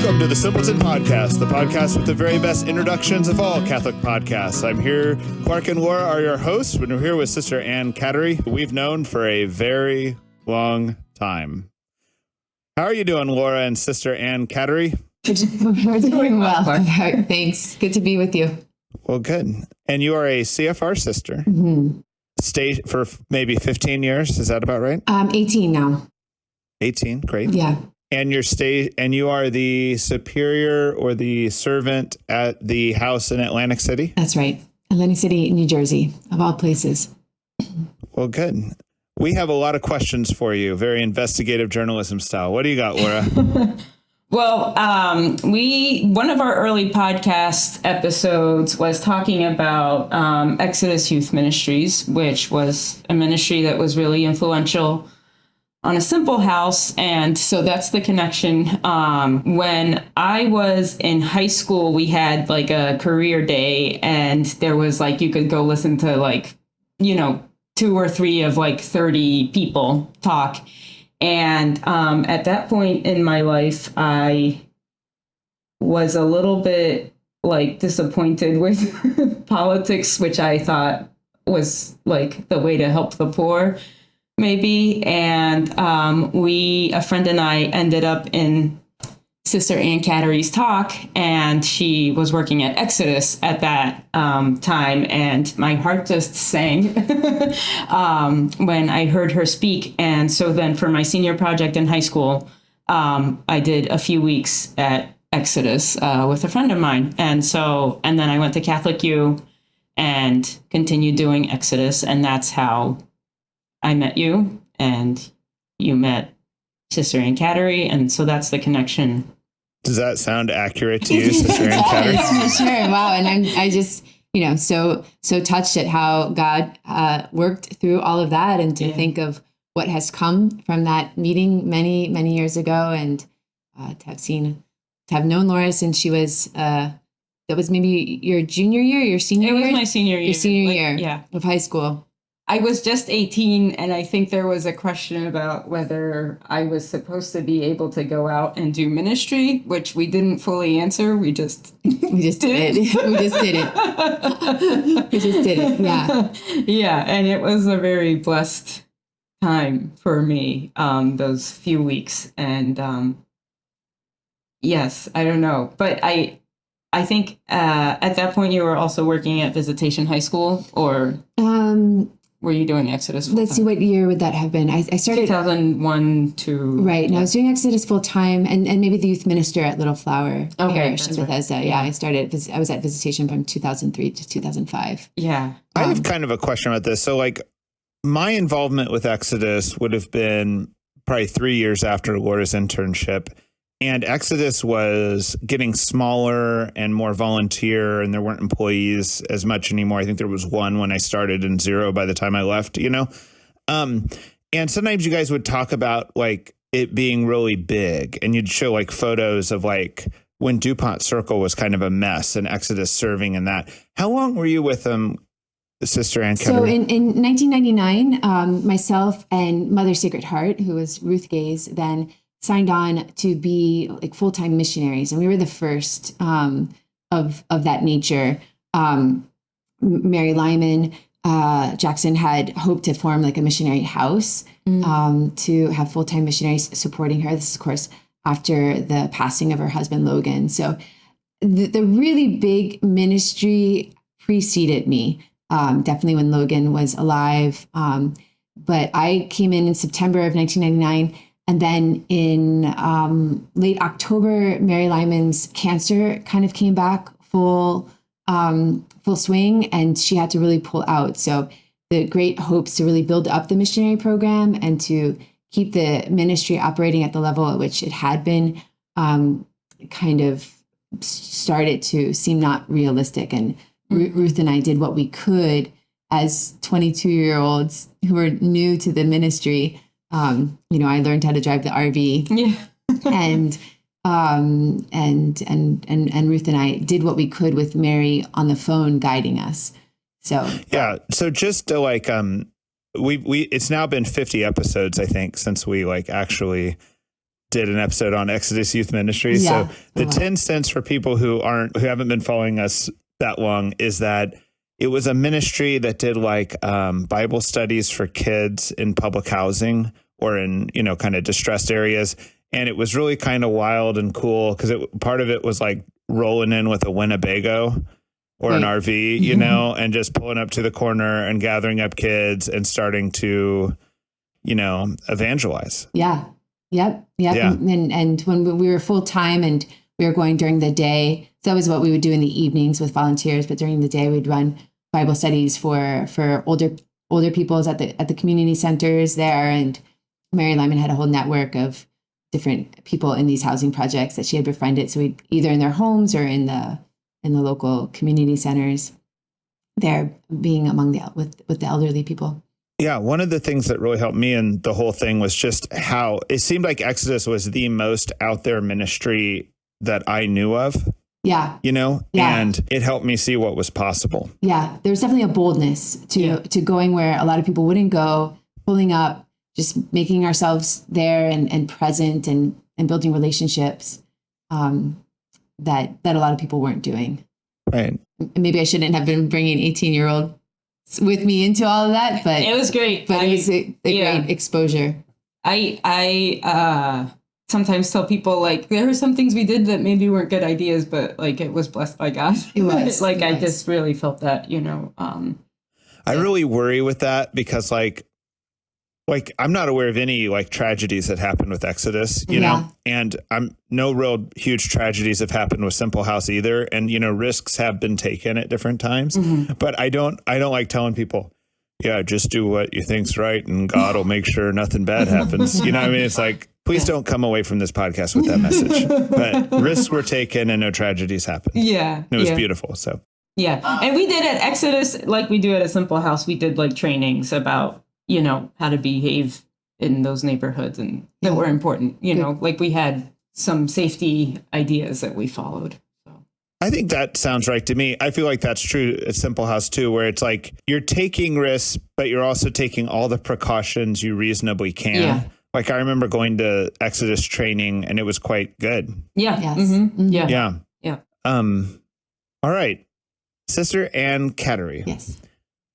Welcome to the Simpleton Podcast, the podcast with the very best introductions of all Catholic podcasts. I'm here, Clark and Laura are your hosts. We're here with Sister Ann Kateri, who we've known for a very long time. How are you doing, Laura and Sister Ann Kateri? We're doing well. Thanks. Good to be with you. Well, good. And you are a CFR sister. Mm-hmm. Stayed for maybe 15 years. Is that about right? 18 now. 18. Great. Yeah. And you are the superior or the servant at the house in Atlantic City? That's right. Atlantic City, New Jersey, of all places. Well, good. We have a lot of questions for you, very investigative journalism style. What do you got, Laura? Well, one of our early podcast episodes was talking about Exodus Youth Ministries, which was a ministry that was really influential on a simple house. And so that's the connection. When I was in high school, we had like a career day, and there was like, you could go listen to like, 2 or 3 of like 30 people talk. And at that point in my life, I was a little bit like disappointed with politics, which I thought was like the way to help the poor, maybe. And a friend and I ended up in Sister Ann Kateri's talk, and she was working at Exodus at that time, and my heart just sang when I heard her speak. And so then for my senior project in high school, I did a few weeks at Exodus with a friend of mine. And then I went to Catholic U and continued doing Exodus, and that's how I met you, and you met Sister Ann Kateri, and so that's the connection. Does that sound accurate to you, Sister Ann Kateri? Sure. Wow. And I just, so touched at how God worked through all of that, and to think of what has come from that meeting many, many years ago, and to have known Laura since she was, that was maybe your junior year, your senior year? It was my senior year. Your senior year of high school. I was just 18, and I think there was a question about whether I was supposed to be able to go out and do ministry, which we didn't fully answer. We just did it. We just did it. We just did it. Yeah. Yeah. And it was a very blessed time for me, those few weeks. And yes, I don't know. But I think at that point you were also working at Visitation High School, or... were you doing Exodus full-time? Let's see, what year would that have been? I started... 2001 to... Right. And I was doing Exodus full-time, and maybe the youth minister at Little Flower Parish in Bethesda. Right. Yeah, I was at Visitation from 2003 to 2005. Yeah. I have kind of a question about this. So, like, my involvement with Exodus would have been probably 3 years after Laura's internship. And Exodus was getting smaller and more volunteer, and there weren't employees as much anymore. I think there was 1 when I started and 0 by the time I left, And sometimes you guys would talk about like it being really big, and you'd show like photos of like when DuPont Circle was kind of a mess and Exodus serving in that. How long were you with Sister Ann Kateri? So in 1999, myself and Mother Sacred Heart, who was Ruth Gay's then, signed on to be like full-time missionaries. And we were the first of that nature. Mary Lyman Jackson had hoped to form like a missionary house to have full-time missionaries supporting her. This is, of course, after the passing of her husband, Logan. So the really big ministry preceded me, definitely when Logan was alive. But I came in September of 1999. And then in late October, Mary Lyman's cancer kind of came back full swing, and she had to really pull out. So the great hopes to really build up the missionary program and to keep the ministry operating at the level at which it had been kind of started to seem not realistic. And Ruth and I did what we could as 22-year-olds who were new to the ministry. I learned how to drive the RV, and Ruth and I did what we could with Mary on the phone guiding us. So just to like, it's now been 50 episodes, I think, since we like actually did an episode on Exodus Youth Ministry. Yeah, So the 10 cents for people who haven't been following us that long is that it was a ministry that did like Bible studies for kids in public housing or in, kind of distressed areas. And it was really kind of wild and cool because part of it was like rolling in with a Winnebago or an RV, and just pulling up to the corner and gathering up kids and starting to, evangelize. Yeah. Yep. Yeah. And when we were full time and we were going during the day, so that was what we would do in the evenings with volunteers. But during the day, we'd run Bible studies for older peoples at the community centers there. And Mary Lyman had a whole network of different people in these housing projects that she had befriended. So we'd either in their homes or in the local community centers, there being among with the elderly people. Yeah, one of the things that really helped me in the whole thing was just how it seemed like Exodus was the most out there ministry that I knew of. Yeah. And it helped me see what was possible. Yeah, there was definitely a boldness to going where a lot of people wouldn't go, pulling up, just making ourselves there and present and building relationships that a lot of people weren't doing. Right. Maybe I shouldn't have been bringing 18-year-old with me into all of that, but it was great. But it was a great exposure. I sometimes tell people like there are some things we did that maybe weren't good ideas, but like it was blessed by God. It was. I just really felt that, I really worry with that because like I'm not aware of any like tragedies that happened with Exodus, know, and no real huge tragedies have happened with Simple House either. And, risks have been taken at different times, but I don't like telling people, just do what you think's right and God will make sure nothing bad happens. You know what I mean? It's like, please don't come away from this podcast with that message, but risks were taken and no tragedies happened. Yeah. And it was beautiful. So, yeah. And we did at Exodus, like we do at a Simple House, we did like trainings about, how to behave in those neighborhoods and that were important, like we had some safety ideas that we followed. So I think that sounds right to me. I feel like that's true at Simple House too, where it's like you're taking risks, but you're also taking all the precautions you reasonably can. Yeah. Like I remember going to Exodus training and it was quite good. Yeah. Yes. Mm-hmm. Yeah. Yeah. Yeah. All right. Sister Ann Kateri. Yes.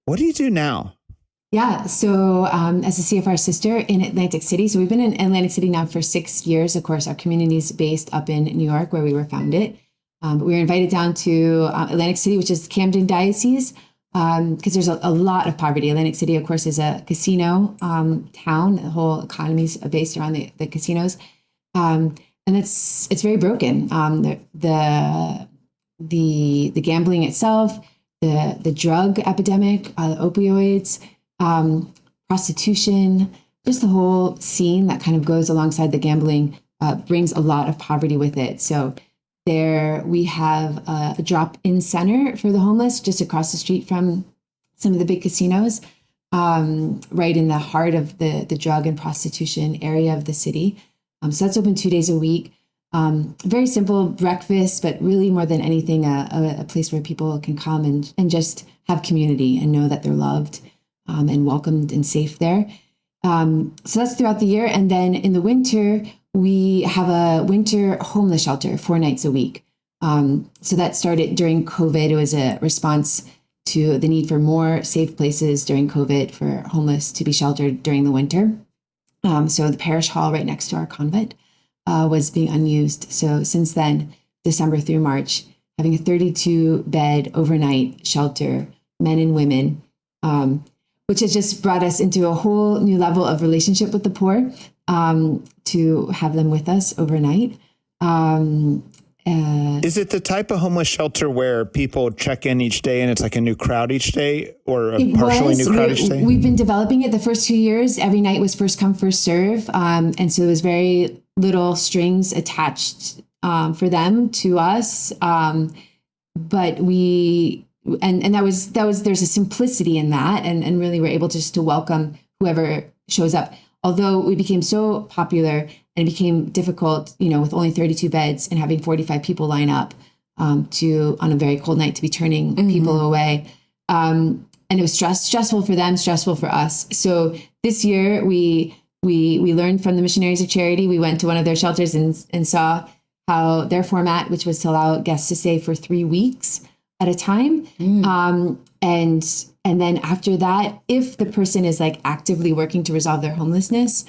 What do you do now? Yeah. So as a CFR sister in Atlantic City, so we've been in Atlantic City now for 6 years. Of course, our community is based up in New York where we were founded. But we were invited down to Atlantic City, which is Camden Diocese, because there's a lot of poverty. Atlantic City, of course, is a casino town. The whole economy is based around the casinos. And it's very broken. The gambling itself, the drug epidemic, the opioids, prostitution, just the whole scene that kind of goes alongside the gambling brings a lot of poverty with it. So there we have a drop-in center for the homeless just across the street from some of the big casinos, right in the heart of the drug and prostitution area of the city. So that's open 2 days a week. Very simple breakfast, but really more than anything, a place where people can come and just have community and know that they're loved and welcomed and safe there. So that's throughout the year. And then in the winter, we have a winter homeless shelter 4 nights a week. So that started during COVID. It was a response to the need for more safe places during COVID for homeless to be sheltered during the winter. So the parish hall right next to our convent was being unused. So since then, December through March, having a 32-bed overnight shelter, men and women, which has just brought us into a whole new level of relationship with the poor, to have them with us overnight. Is it the type of homeless shelter where people check in each day and it's like a new crowd each day or a partially new crowd each day? We've been developing it the first 2 years. Every night was first come, first serve. And so there was very little strings attached for them to us. But there's a simplicity in that. And really we're able just to welcome whoever shows up. Although we became so popular and it became difficult, with only 32 beds and having 45 people line up on a very cold night to be turning people away. And it was stressful for them, stressful for us. So this year we we learned from the Missionaries of Charity. We went to one of their shelters and saw how their format, which was to allow guests to stay for 3 weeks at a time. And then after that, if the person is like actively working to resolve their homelessness,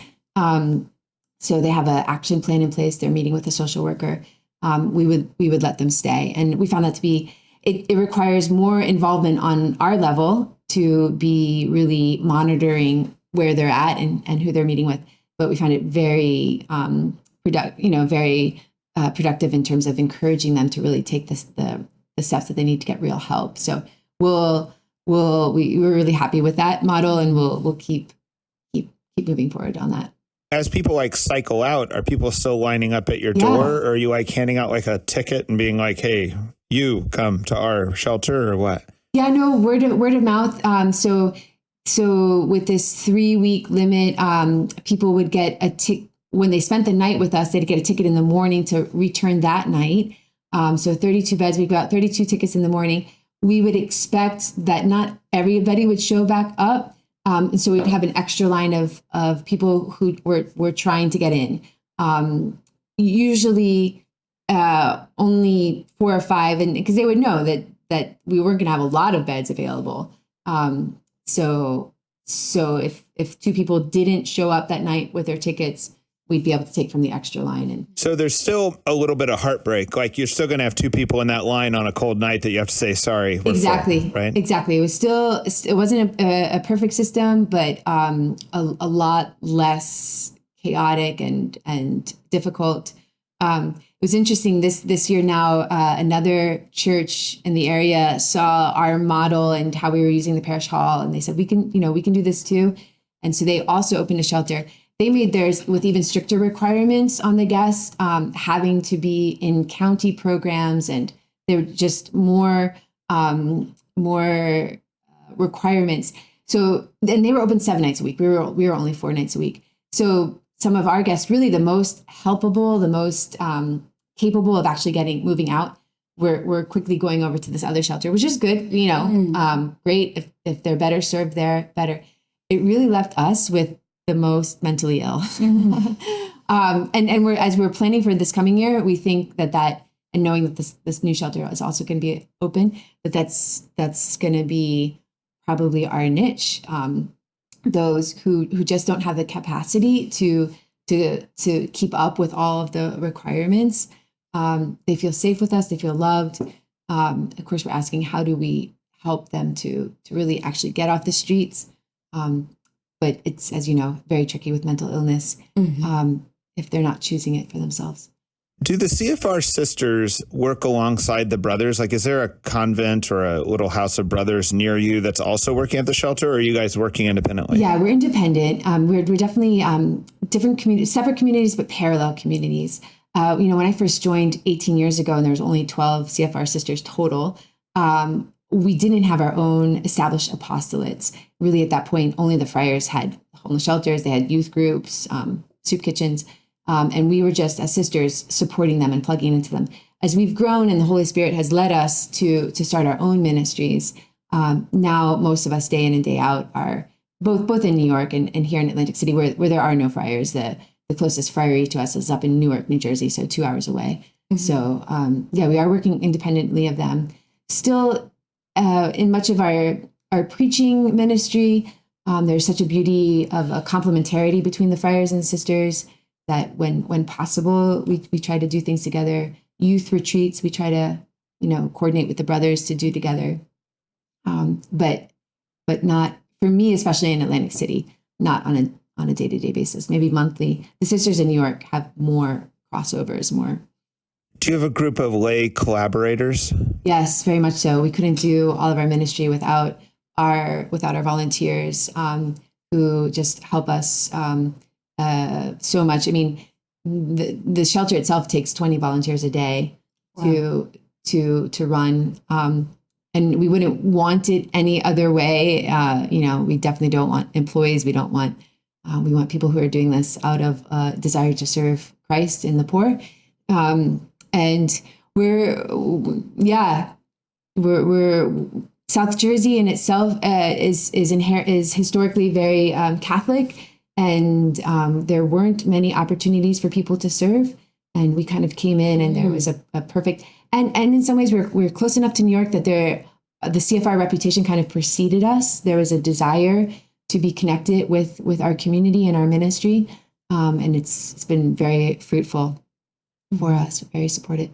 so they have an action plan in place, they're meeting with a social worker, we would let them stay. And we found that to be, it requires more involvement on our level to be really monitoring where they're at and who they're meeting with. But we found it very productive in terms of encouraging them to really take the steps that they need to get real help. So we're really happy with that model, and we'll keep moving forward on that. As people like cycle out, are people still lining up at your door, or are you like handing out like a ticket and being like, "Hey, you come to our shelter," or what? Yeah, no, word of mouth. So with this 3-week limit, people would get a ticket when they spent the night with us. They'd get a ticket in the morning to return that night. So 32 beds, we've got 32 tickets in the morning. We would expect that not everybody would show back up. And so we'd have an extra line of people who were trying to get in. Usually only 4 or 5, and because they would know that we weren't going to have a lot of beds available. So if 2 people didn't show up that night with their tickets, we'd be able to take from the extra line. And so there's still a little bit of heartbreak. Like you're still going to have 2 people in that line on a cold night that you have to say, sorry. Exactly. Full, right. Exactly. It wasn't a perfect system, but a lot less chaotic and difficult. It was interesting this year now, another church in the area saw our model and how we were using the parish hall. And they said, we can do this too. And so they also opened a shelter. They made theirs with even stricter requirements on the guests, having to be in county programs, and there were just more requirements. So, and they were open 7 nights a week. We were only 4 nights a week. So some of our guests, really the most helpable, the most capable of actually moving out, we're quickly going over to this other shelter, which is good. Great if they're better served there, better. It really left us with the most mentally ill. And as we're planning for this coming year, we think that and knowing that this new shelter is also going to be open, that's going to be probably our niche. Those who just don't have the capacity to keep up with all of the requirements. They feel safe with us. They feel loved. Of course, we're asking, how do we help them to really actually get off the streets? But it's, as you know, very tricky with mental illness if they're not choosing it for themselves. Do the CFR sisters work alongside the brothers? Like, is there a convent or a little house of brothers near you that's also working at the shelter, or are you guys working independently? Yeah, we're independent. We're definitely different communities, separate communities, but parallel communities. When I first joined 18 years ago, and there was only 12 CFR sisters total, we didn't have our own established apostolates. Really, at that point, only the friars had homeless shelters. They had youth groups, soup kitchens. And we were just, as sisters, supporting them and plugging into them. As we've grown and the Holy Spirit has led us to start our own ministries, now most of us day in and day out are both in New York and here in Atlantic City, where there are no friars. The closest friary to us is up in Newark, New Jersey, so 2 hours away. Mm-hmm. So we are working independently of them. Still, in much of our preaching ministry, there's such a beauty of a complementarity between the friars and sisters, that when possible, we try to do things together. Youth retreats, we try to, coordinate with the brothers to do together. But not, for me, especially in Atlantic City, not on a day-to-day basis, maybe monthly. The sisters in New York have more crossovers, more. Do you have a group of lay collaborators? Yes, very much so. We couldn't do all of our ministry without our volunteers who just help us so much. I mean, the shelter itself takes 20 volunteers a day. Wow. to run, and we wouldn't want it any other way. We definitely don't want employees. We want people who are doing this out of desire to serve Christ and the poor. And we're South Jersey in itself is historically very Catholic. and there weren't many opportunities for people to serve. And we kind of came in, and there was a perfect, and in some ways we're close enough to New York that the CFR reputation kind of preceded us. There was a desire to be connected with our community and our ministry, and it's been very fruitful for us, very supported.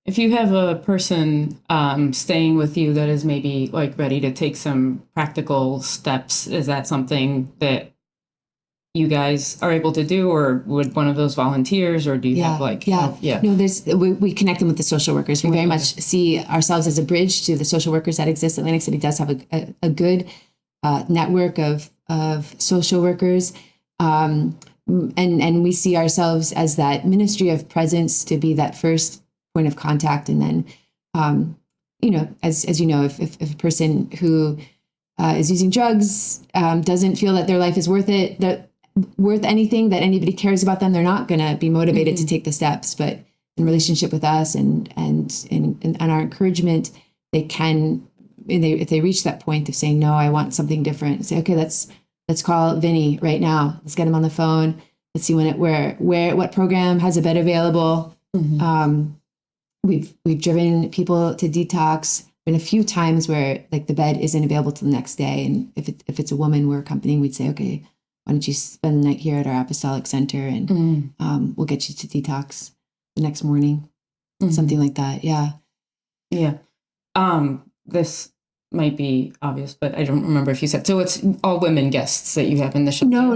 If you have a person staying with you that is maybe like ready to take some practical steps, is that something that you guys are able to do, or would one of those volunteers, or do you have like help? No, we connect them with the social workers. We very much see ourselves as a bridge to the social workers that exist. Atlantic City does have a good network of social workers, and we see ourselves as that ministry of presence to be that first point of contact. And then, as you know, if a person who is using drugs doesn't feel that their life is worth anything, that anybody cares about them, they're not going to be motivated to take the steps. But in relationship with us and our encouragement, they can, if they reach that point of saying, no, I want something different, say, okay, let's call Vinny right now. Let's get him on the phone. Let's see what program has a bed available. We've driven people to detox. Been a few times where like the bed isn't available till the next day, and if it's a woman we're accompanying, we'd say, okay, why don't you spend the night here at our apostolic center, and we'll get you to detox the next morning, something like that. Yeah. This might be obvious, but I don't remember if you said, so it's all women guests that you have in the show. No.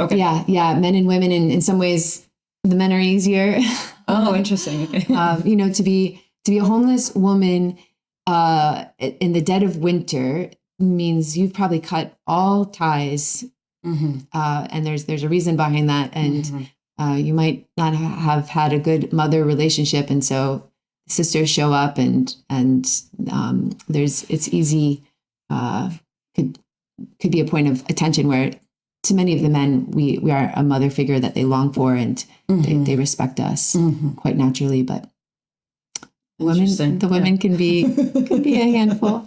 Okay. Yeah, men and women, and in some ways the men are easier. Oh, interesting. Okay. To be a homeless woman in the dead of winter means you've probably cut all ties, and there's a reason behind that, and you might not have had a good mother relationship, and so sisters show up, and it's easy, could be a point of attention where to many of the men we are a mother figure that they long for, and they respect us quite naturally, but the women can be a handful.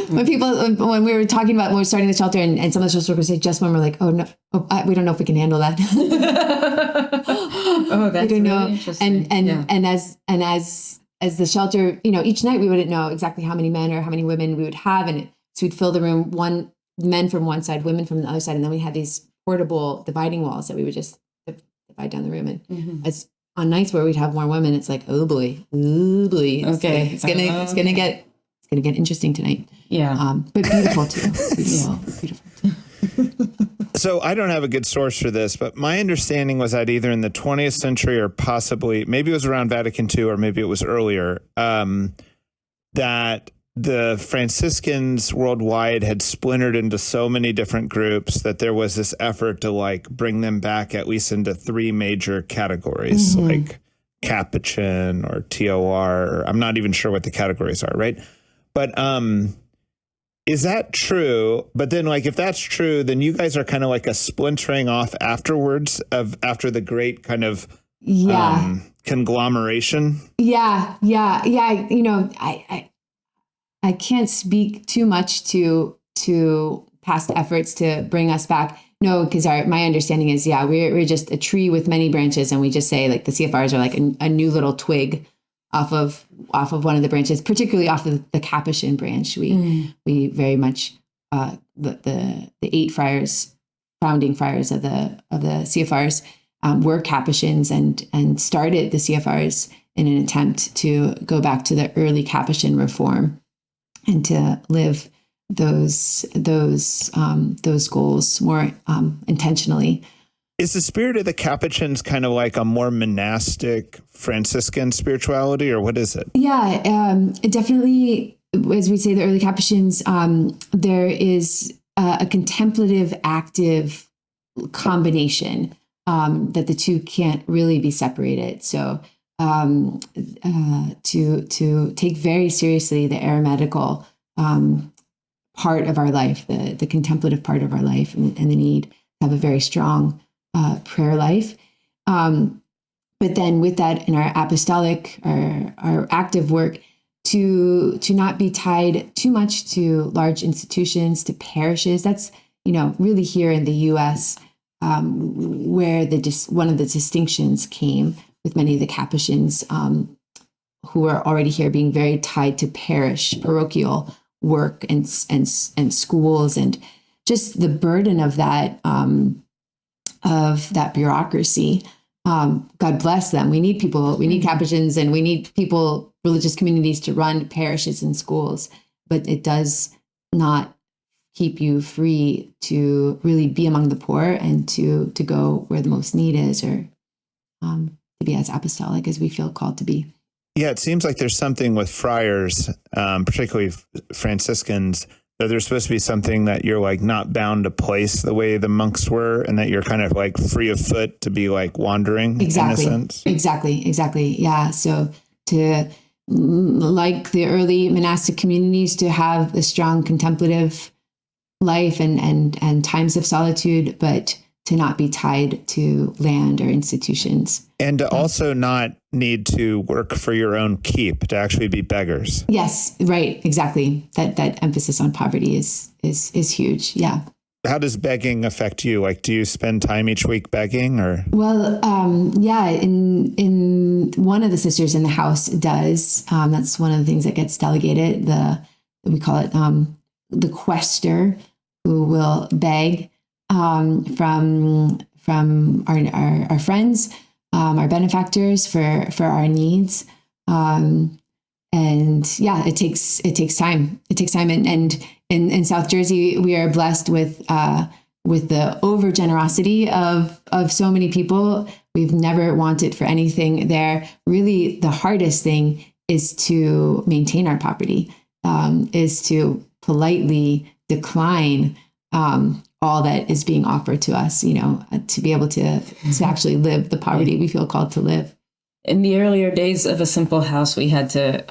When we were talking about when we were starting the shelter, and some of the social workers say, just when we're like, oh no, we don't know if we can handle that. Oh, that's really interesting. And as the shelter, each night we wouldn't know exactly how many men or how many women we would have, and so we'd fill the room, men from one side, women from the other side, and then we had these portable dividing walls that we would just divide down the room. And as on nights where we'd have more women, it's like, oh boy, okay, it's gonna get interesting tonight. Yeah, but beautiful too. Beautiful too. So I don't have a good source for this, but my understanding was that either in the 20th century or possibly maybe it was around Vatican II or maybe it was earlier, that the Franciscans worldwide had splintered into so many different groups that there was this effort to like bring them back at least into three major categories, like Capuchin or TOR. I'm not even sure what the categories are, right? But is that true? But then like if that's true, then you guys are kind of like a splintering off afterwards after the great kind of conglomeration. Yeah. I can't speak too much to past efforts to bring us back. No, because my understanding is, we're just a tree with many branches, and we just say like the CFRs are like a new little twig off of one of the branches, particularly off of the Capuchin branch. We very much the 8 friars, founding friars of the CFRs, were Capuchins and started the CFRs in an attempt to go back to the early Capuchin reform and to live those goals more intentionally. Is the spirit of the Capuchins kind of like a more monastic Franciscan spirituality, or what is it? Yeah, definitely. As we say, the early Capuchins, there is a contemplative, active combination that the two can't really be separated. So to take very seriously the aromatical part of our life, the contemplative part of our life, and the need to have a very strong prayer life. But then with that, in our apostolic, our active work, to not be tied too much to large institutions, to parishes. That's, really here in the U.S., where one of the distinctions came with many of the Capuchins who are already here being very tied to parochial work and schools, and just the burden of that bureaucracy. God bless them. We need people. We need Capuchins, and we need people, religious communities, to run parishes and schools. But it does not keep you free to really be among the poor and to go where the most need is, or to be as apostolic as we feel called to be. Yeah, it seems like there's something with friars, particularly Franciscans, that there's supposed to be something that you're like not bound to place the way the monks were, and that you're kind of like free of foot to be like wandering. Exactly. In a sense. Exactly. Yeah. So to, like the early monastic communities, to have a strong contemplative life and times of solitude, but to not be tied to land or institutions. And to also not need to work for your own keep, to actually be beggars. Yes, right, exactly. That emphasis on poverty is huge. Yeah. How does begging affect you? Like, do you spend time each week begging, or? Well, yeah, in one of the sisters in the house does. That's one of the things that gets delegated. We call it the quester, who will beg from our friends, our benefactors for our needs. And yeah, it takes time. It takes time. And in South Jersey, we are blessed with the over generosity of so many people. We've never wanted for anything there. Really, the hardest thing is to maintain our poverty, is to politely decline all that is being offered to us, to be able to actually live the poverty we feel called to live. In the earlier days of a simple house, we had to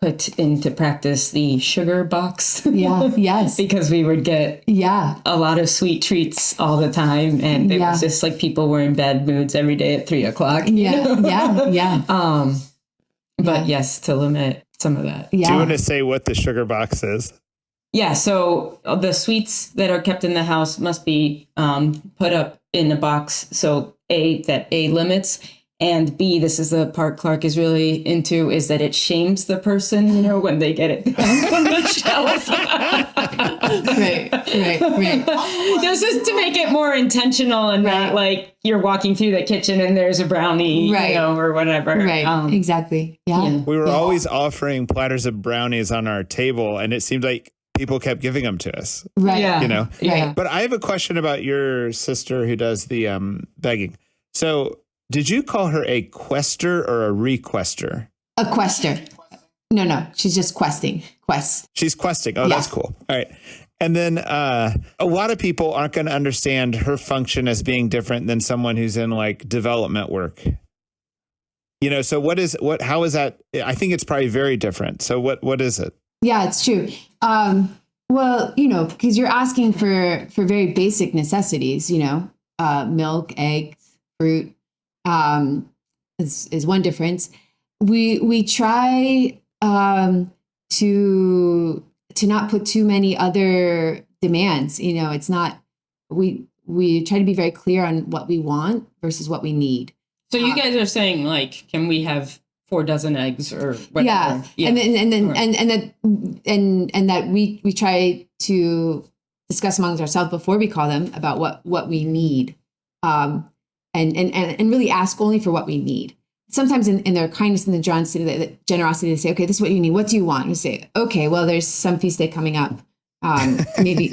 put into practice the sugar box. Yeah, yes. Because we would get a lot of sweet treats all the time. And it was just like people were in bad moods every day at 3:00. Yeah. But yes, to limit some of that. Yeah. Do you want to say what the sugar box is? Yeah, so the sweets that are kept in the house must be put up in a box. So that limits, and B, this is the part Clark is really into, is that it shames the person, when they get it down from the shelf. Right. This is to make it more intentional and not like you're walking through the kitchen and there's a brownie, or whatever. Right. Exactly. Yeah. We were always offering platters of brownies on our table, and it seemed like people kept giving them to us. Right. Yeah. Right. But I have a question about your sister who does the begging. So did you call her a quester or a requester? A quester. No. She's just questing. She's questing. Oh, that's cool. All right. And then a lot of people aren't going to understand her function as being different than someone who's in like development work. So how is that? I think it's probably very different. So what is it? Yeah, it's true. Well, because you're asking for very basic necessities, milk, eggs, fruit, is one difference. We try to not put too many other demands. It's not, we try to be very clear on what we want versus what we need. So you guys are saying, like, can we have 4 dozen eggs or whatever? Yeah. And that we try to discuss amongst ourselves before we call them about what we need, and really ask only for what we need. Sometimes in their kindness and the generosity, they say, okay, this is what you need. What do you want? And we say, okay, well, there's some feast day coming up. Maybe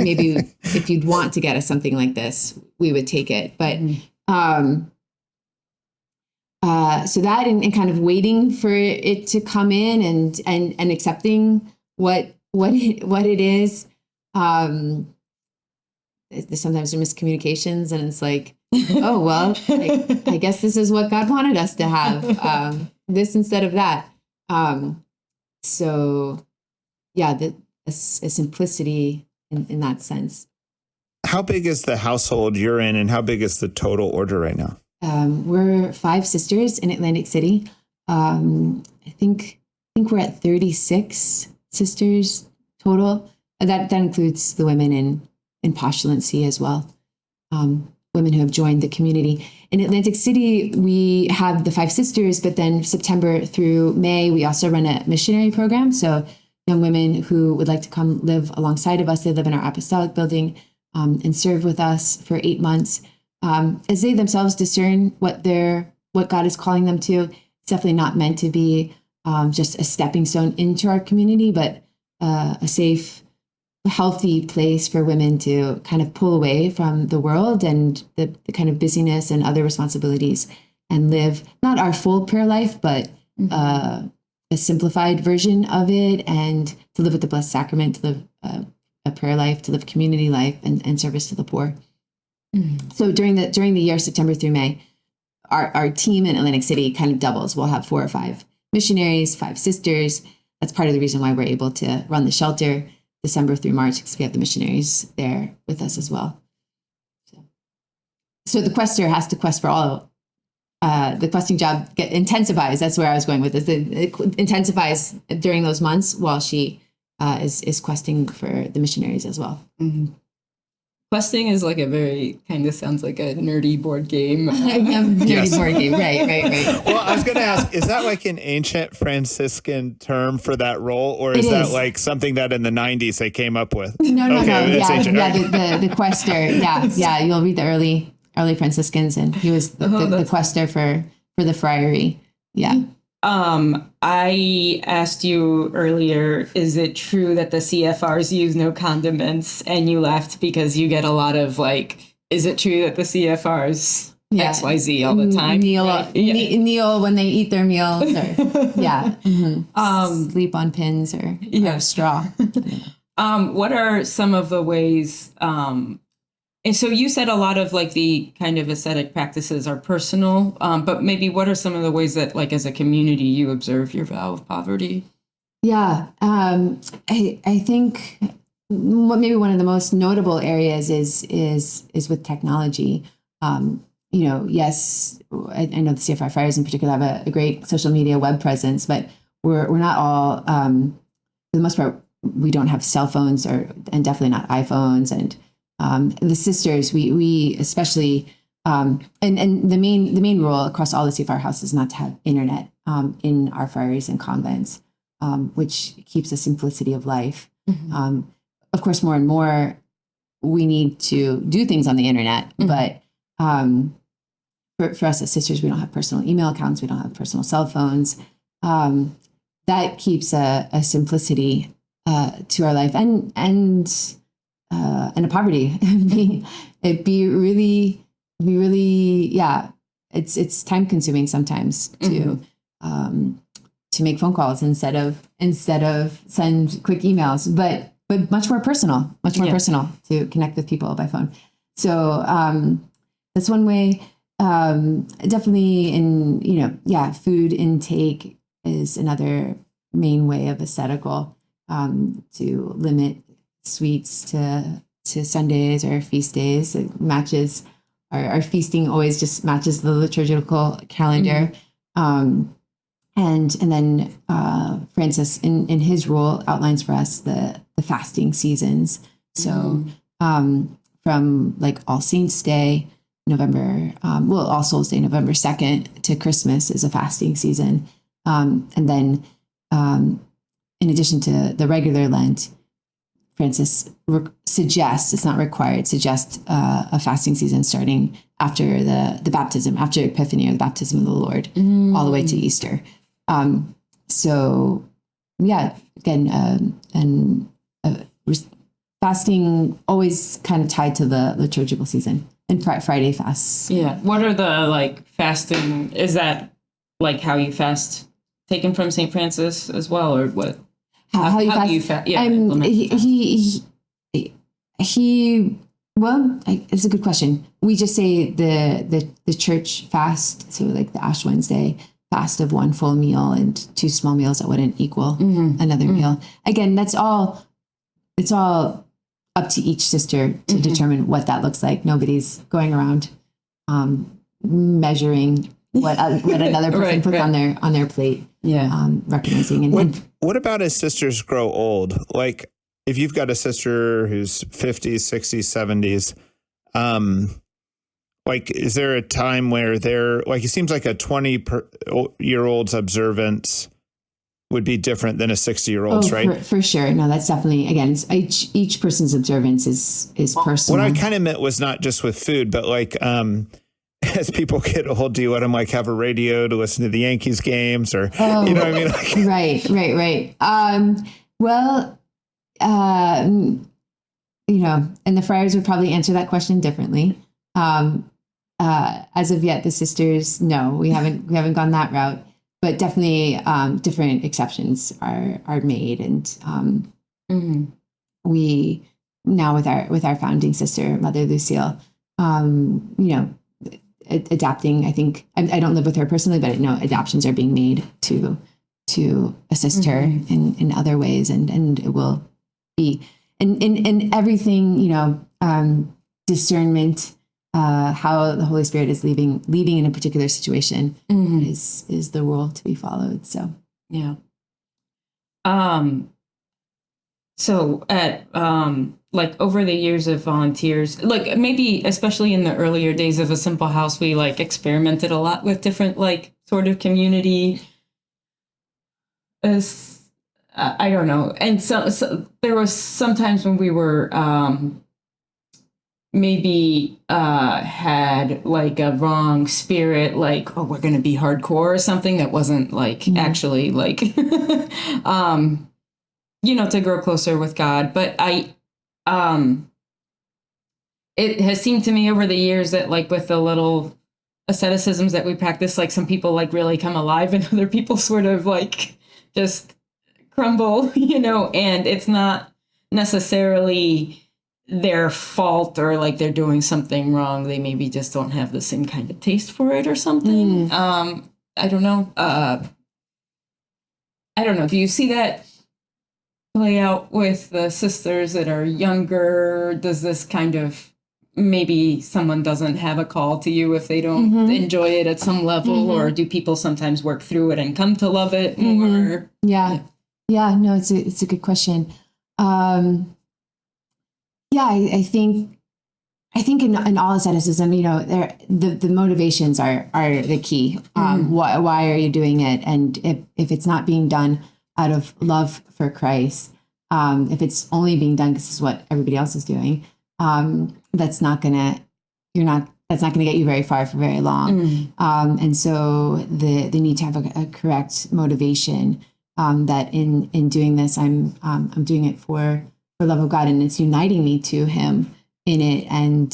if you'd want to get us something like this, we would take it. But so that and kind of waiting for it to come in and accepting what it is. Sometimes there are miscommunications, and it's like, oh well, I guess this is what God wanted us to have, this instead of that. So yeah, a simplicity in that sense. How big is the household you're in, and how big is the total order right now? We're 5 sisters in Atlantic City. I think we're at 36 sisters total. That includes the women in postulancy as well. Women who have joined the community. In Atlantic City, we have the 5 Sisters, but then September through May, we also run a missionary program. So young women who would like to come live alongside of us, they live in our apostolic building and serve with us for 8 months. As they themselves discern what God is calling them to. It's definitely not meant to be just a stepping stone into our community, but a safe, healthy place for women to kind of pull away from the world and the kind of busyness and other responsibilities and live not our full prayer life, but a simplified version of it, and to live with the Blessed Sacrament, to live a prayer life, to live community life and service to the poor. So during the year, September through May, our team in Atlantic City kind of doubles. We'll have 4 or 5 missionaries, 5 sisters. That's part of the reason why we're able to run the shelter December through March, because we have the missionaries there with us as well. So the quester has to quest for all. The questing job intensifies. That's where I was going with this. It intensifies during those months while she is questing for the missionaries as well. Mm-hmm. Questing is like a very kind of sounds like a nerdy board game. Nerdy board game, right. Well, I was going to ask, is that like an ancient Franciscan term for that role, or is that like something that in the 90s they came up with? No. The quester. Yeah. You'll read the early Franciscans, and he was the quester for the friary. Yeah. I asked you earlier, is it true that the CFRs use no condiments? And you laughed because you get a lot of is it true that the CFRs XYZ all the time? Kneel when they eat their meals, or mm-hmm. Sleep on pins or straw. What are some of the ways, and so you said a lot of the kind of ascetic practices are personal, but maybe what are some of the ways that as a community you observe your vow of poverty? Yeah, I think maybe one of the most notable areas is with technology. Yes, I know the C.F.R. friars in particular have a great social media web presence, but we're not all, for the most part, we don't have cell phones and definitely not iPhones. And the sisters, we especially, and the main rule across all the CFR houses is not to have internet in our friaries and convents, which keeps the simplicity of life. Mm-hmm. Of course, more and more, we need to do things on the internet, mm-hmm. but for us as sisters, we don't have personal email accounts, we don't have personal cell phones. That keeps a simplicity to our life, and a poverty. It's time consuming sometimes to make phone calls instead of send quick emails, but much more personal to connect with people by phone. So that's one way. Definitely food intake is another main way of ascetical, to limit sweets to Sundays or feast days. It matches our feasting always just matches the liturgical calendar. Mm-hmm. And then Francis in his rule outlines for us the fasting seasons. So from All Saints Day, All Souls Day, November 2nd to Christmas is a fasting season. And then in addition to the regular Lent, Francis suggests, it's not required, suggests a fasting season starting after the baptism, after Epiphany or the baptism of the Lord, all the way to Easter. Fasting always kind of tied to the liturgical season, and Friday fasts. Yeah. What are the fasting? Is that how you fast taken from St. Francis as well, or what? How you fast? Yeah. It's a good question. We just say the church fast, so the Ash Wednesday fast of 1 full meal and 2 small meals that wouldn't equal another meal. Again, it's all up to each sister to determine what that looks like. Nobody's going around measuring what another person puts on their plate. Yeah, recognizing. What about as sisters grow old? if you've got a sister who's 50s, 60s, 70s, like, is there a time where they're like, it seems like a 20-year-old's observance would be different than a 60-year-old's, right? For sure. No, that's definitely, again, it's each person's observance is personal. What I kind of meant was not just with food, but like, as people get old, do you let them like have a radio to listen to the Yankees games or, you know what I mean? Like, Right. Well, you know, and the friars would probably answer that question differently. As of yet, the sisters, no, we haven't gone that route, but definitely different exceptions are made, and we now with our founding sister, Mother Lucille, you know, adapting. I think I don't live with her personally, but no, adaptions are being made to assist her in other ways, and it will be in everything, you know, discernment. How the Holy Spirit is leading in a particular situation is the rule to be followed. So yeah. So at like over the years of volunteers, like maybe especially in the earlier days of A Simple House, we like experimented a lot with different like sort of community. I don't know, and so there was sometimes when we were maybe had like a wrong spirit, like, oh, we're going to be hardcore or something that wasn't like actually like, you know, to grow closer with God. But it has seemed to me over the years that like with the little asceticisms that we practice, like some people like really come alive and other people sort of like just crumble, you know, and it's not necessarily their fault or like they're doing something wrong. They maybe just don't have the same kind of taste for it or something. I don't know. I don't know. Do you see that play out with the sisters that are younger? Does this kind of, maybe someone doesn't have a call to you if they don't enjoy it at some level, or do people sometimes work through it and come to love it more? Yeah. No, it's a good question. Yeah, I think in all asceticism, you know, the motivations are the key. Why are you doing it? And if it's not being done out of love for Christ, if it's only being done because it's what everybody else is doing, that's not gonna get you very far for very long. And so the need to have a correct motivation, that in doing this, I'm doing it for love of God, and it's uniting me to Him in it, and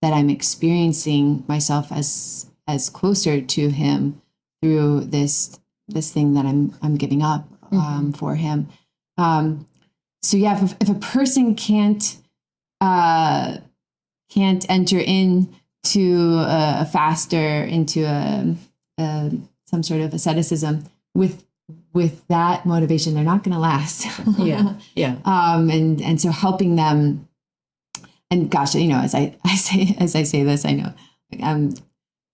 that I'm experiencing myself as closer to Him through this thing that I'm giving up for Him. So yeah, if a person can't enter into a fast or into some sort of asceticism with that motivation, they're not going to last. Yeah. And so helping them, and gosh, you know, as I say this, I know,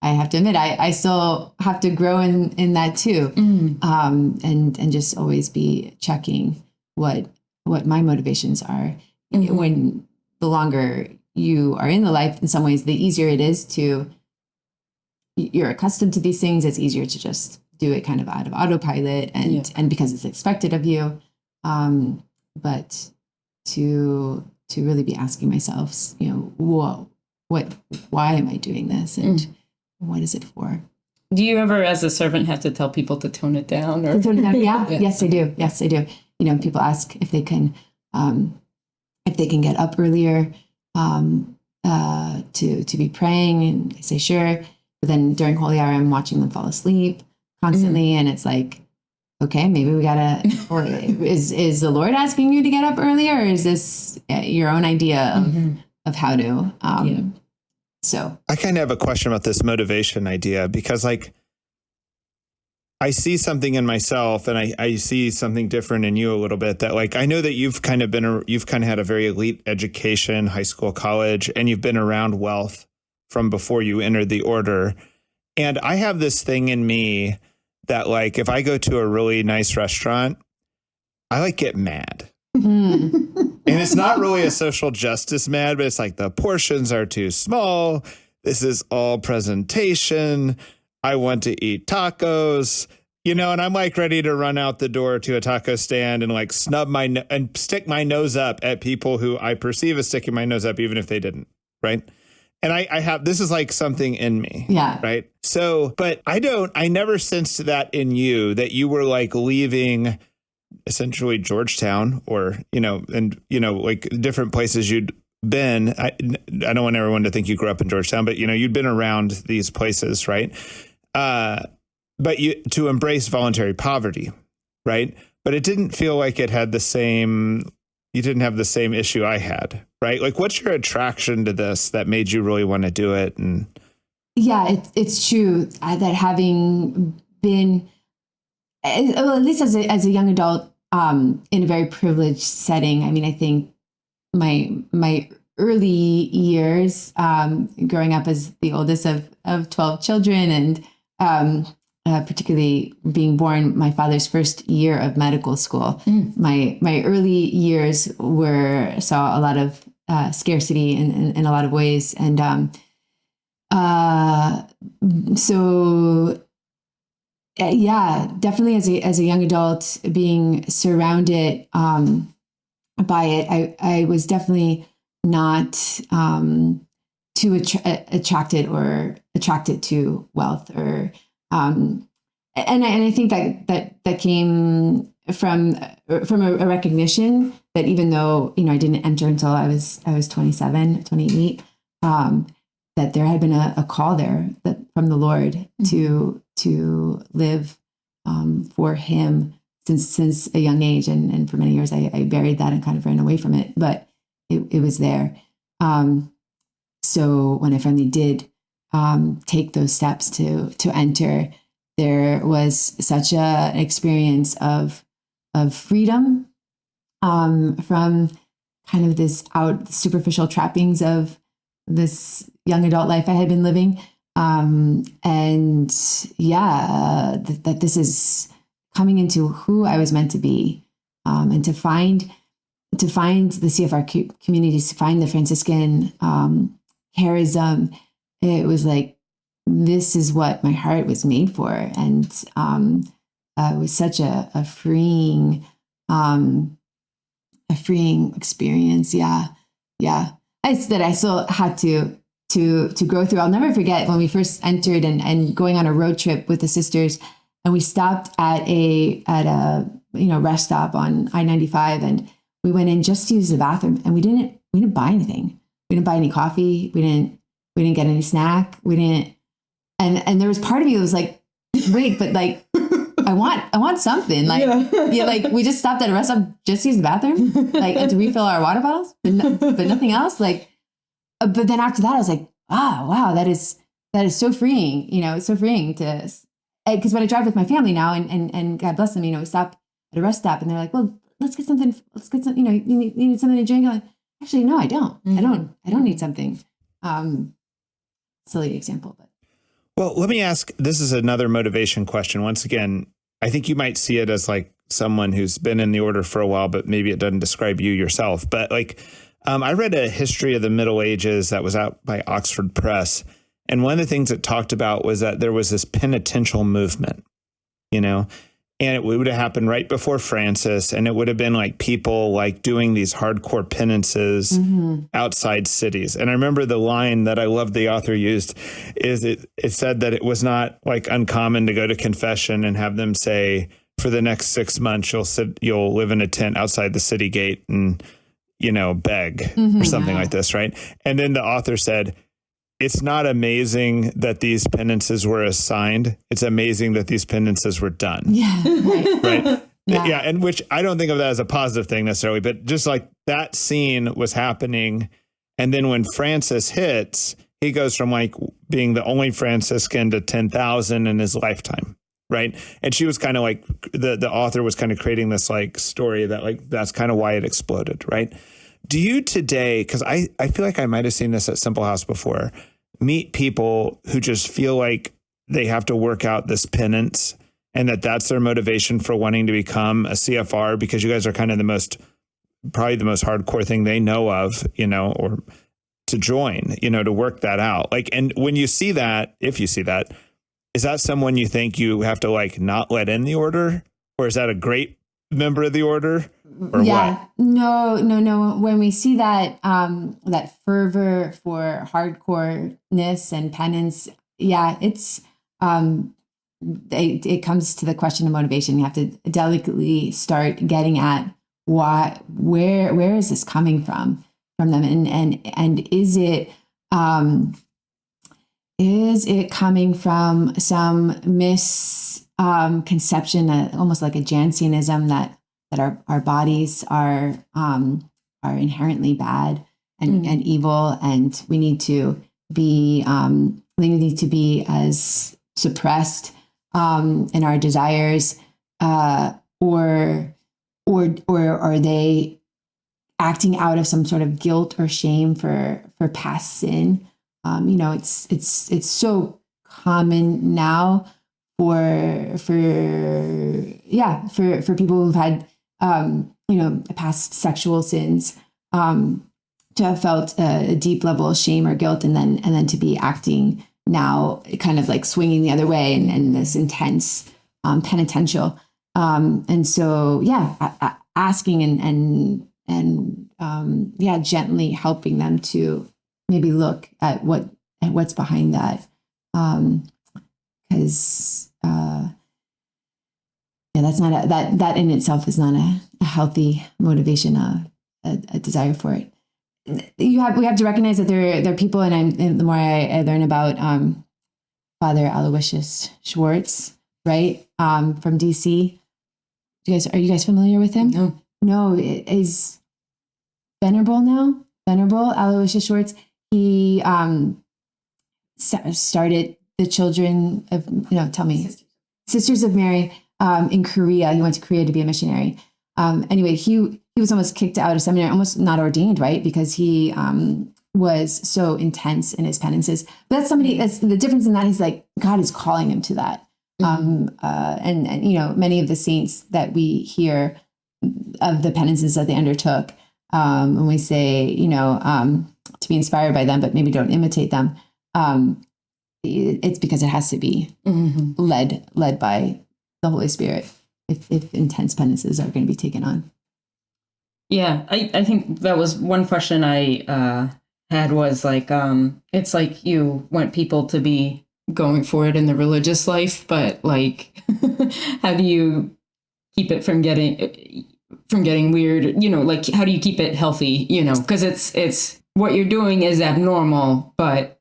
I have to admit, I still have to grow in that too. And just always be checking what my motivations are. When the longer you are in the life, in some ways, the easier it is you're accustomed to these things. It's easier to just do it kind of out of autopilot and because it's expected of you. But to really be asking myself, you know, why am I doing this? And what is it for? Do you ever, as a servant, have to tell people to tone it down? Or? Yeah. Yes, I do. You know, people ask if they can get up earlier to be praying, and I say sure. But then during Holy Hour, I'm watching them fall asleep constantly, and it's like, okay, maybe we gotta. Or is the Lord asking you to get up earlier, or is this your own idea of how to? So I kind of have a question about this motivation idea, because like I see something in myself, and I see something different in you a little bit, that like, I know that you've kind of had a very elite education, high school, college, and you've been around wealth from before you entered the order. And I have this thing in me that like, if I go to a really nice restaurant, I like get mad. And it's not really a social justice mad, but it's like the portions are too small. This is all presentation. I want to eat tacos, and I'm like ready to run out the door to a taco stand and like and stick my nose up at people who I perceive as sticking my nose up, even if they didn't. Right. And this is like something in me. Yeah. Right. So, but I never sensed that in you, that you were like leaving essentially Georgetown or, like different places you'd been. I don't want everyone to think you grew up in Georgetown, but, you'd been around these places. Right. But to embrace voluntary poverty. Right. But it didn't feel like it had you didn't have the same issue I had. Right. Like, what's your attraction to this that made you really want to do it? And yeah, it's true that having been, well, at least as a young adult, in a very privileged setting. I mean, I think my early years, growing up as the oldest of 12 children, and particularly being born my father's first year of medical school, my early years saw a lot of scarcity in a lot of ways, and so. Yeah, definitely as a young adult, being surrounded by it, I was definitely not too attracted to wealth, or and I think that came from a recognition that even though I didn't enter until I was 27, 28, that there had been a call there from the Lord to live for Him since a young age, and for many years I buried that and kind of ran away from it, but it was there. So when I finally did take those steps to enter, there was such an experience of freedom from kind of this superficial trappings of this young adult life I had been living. That this is coming into who I was meant to be, and to find the CFR communities, to find the Franciscan charism. It was like, this is what my heart was made for, and it was such a freeing experience. Yeah. I still had to go through. I'll never forget when we first entered and going on a road trip with the sisters, and we stopped at a rest stop on I-95, and we went in just to use the bathroom, and we didn't buy anything. We didn't buy any coffee. We didn't get any snack. We didn't. And there was part of me that was like, wait, but like, I want something. Like, like we just stopped at a rest stop just to use the bathroom, like, and to refill our water bottles, but nothing else. Like, but then after that, I was like, wow, that is so freeing. It's so freeing because when I drive with my family now, and God bless them, we stop at a rest stop, and they're like, well, let's get something. You need something to drink. I'm like, actually, no, I don't. Mm-hmm. I don't need something. Silly example, but. Well, let me ask, this is another motivation question. Once again, I think you might see it as like someone who's been in the order for a while, but maybe it doesn't describe you yourself. But like, I read a history of the Middle Ages that was out by Oxford Press. And one of the things it talked about was that there was this penitential movement, and it would have happened right before Francis. And it would have been like people like doing these hardcore penances outside cities. And I remember the line that I love the author used is it said that it was not like uncommon to go to confession and have them say, for the next 6 months, you'll live in a tent outside the city gate and, beg or something like this. Right. And then the author said, it's not amazing that these penances were assigned. It's amazing that these penances were done. Yeah. Right. Yeah. And which I don't think of that as a positive thing necessarily, but just like that scene was happening. And then when Francis hits, he goes from like being the only Franciscan to 10,000 in his lifetime. Right. And she was kind of like the author was kind of creating this like story that like, that's kind of why it exploded. Right. Do you today, because I feel like I might have seen this at Simple House before, meet people who just feel like they have to work out this penance and that's their motivation for wanting to become a CFR, because you guys are kind of the most probably the most hardcore thing they know of, or to join, to work that out. Like, and when you see that, if you see that, is that someone you think you have to like not let in the order, or is that a great member of the order, or yeah, what? No. When we see that, that fervor for hardcoreness and penance, yeah, it's, it comes to the question of motivation. You have to delicately start getting at where is this coming from them, and is it coming from some misconception, almost like a Jansenism that our bodies are inherently bad and evil, and we need to be as suppressed in our desires, or are they acting out of some sort of guilt or shame for past sin? It's so common now for people who've had past sexual sins, to have felt a deep level of shame or guilt, and then to be acting now kind of like swinging the other way, and this intense penitential, and so asking and gently helping them to maybe look at what's behind that, because that's not that in itself is not a healthy motivation, a desire for it. We have to recognize that there are people, and the more I learn about Father Aloysius Schwartz, right, from DC. Are you guys familiar with him? No, is venerable now. Venerable Aloysius Schwartz. He started the Children of Sisters of Mary in Korea. He went to Korea to be a missionary. Anyway, he was almost kicked out of seminary, almost not ordained, right? Because he was so intense in his penances. But that's the difference in that. He's like, God is calling him to that. And many of the saints that we hear of the penances that they undertook, when we say, to be inspired by them, but maybe don't imitate them, it's because it has to be led by the Holy Spirit if intense penances are going to be taken on. Yeah, I think that was one question I had, was like, it's like you want people to be going for it in the religious life, but like, how do you keep it from getting weird? Like, how do you keep it healthy? Because it's what you're doing is abnormal, but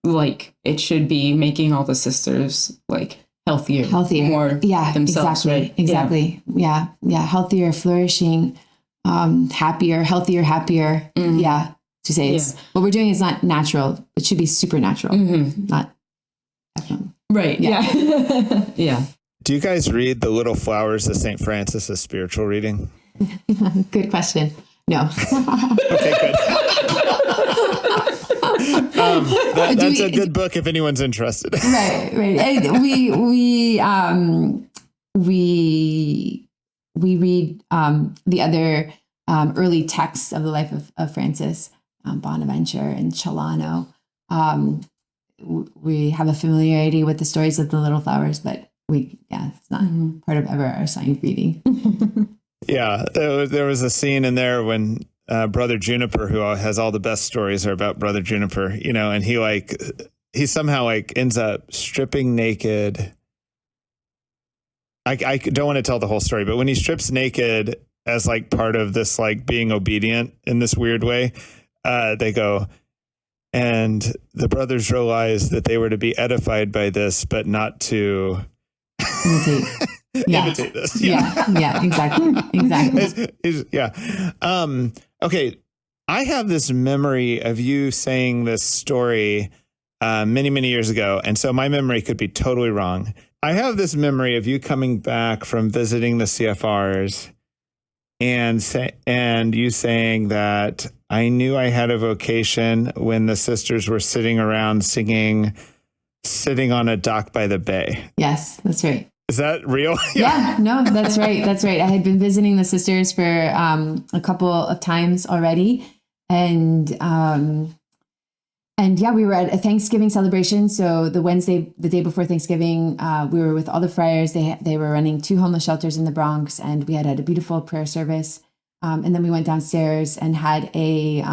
like it should be making all the sisters like healthier, more themselves. Exactly. Yeah. Healthier, flourishing, happier, healthier. To say it's what we're doing is not natural. It should be supernatural, not abnormal. Right. Yeah. Yeah. Do you guys read The Little Flowers of St. Francis as spiritual reading? Good question. No. Okay, good. That's a good book if anyone's interested. Right. We read the other early texts of the life of Francis, Bonaventure and Celano. We have a familiarity with the stories of the Little Flowers, but it's not part of ever our assigned reading. Yeah, there was a scene in there when Brother Juniper, who has all the best stories, are about Brother Juniper, and he somehow ends up stripping naked. I don't want to tell the whole story, but when he strips naked as like part of this like being obedient in this weird way, they go, and the brothers realized that they were to be edified by this, but not to imitate this. Yeah, exactly. Okay. I have this memory of you saying this story many, many years ago. And so my memory could be totally wrong. I have this memory of you coming back from visiting the CFRs and you saying that I knew I had a vocation when the sisters were sitting around singing, Sitting on a Dock by the Bay. Yes, that's right. Is that real? Yeah, no, that's right. That's right. I had been visiting the sisters for a couple of times already. And yeah, we were at a Thanksgiving celebration. So the Wednesday, the day before Thanksgiving, we were with all the friars. They were running 2 homeless shelters in the Bronx, and we had a beautiful prayer service. And then we went downstairs and had a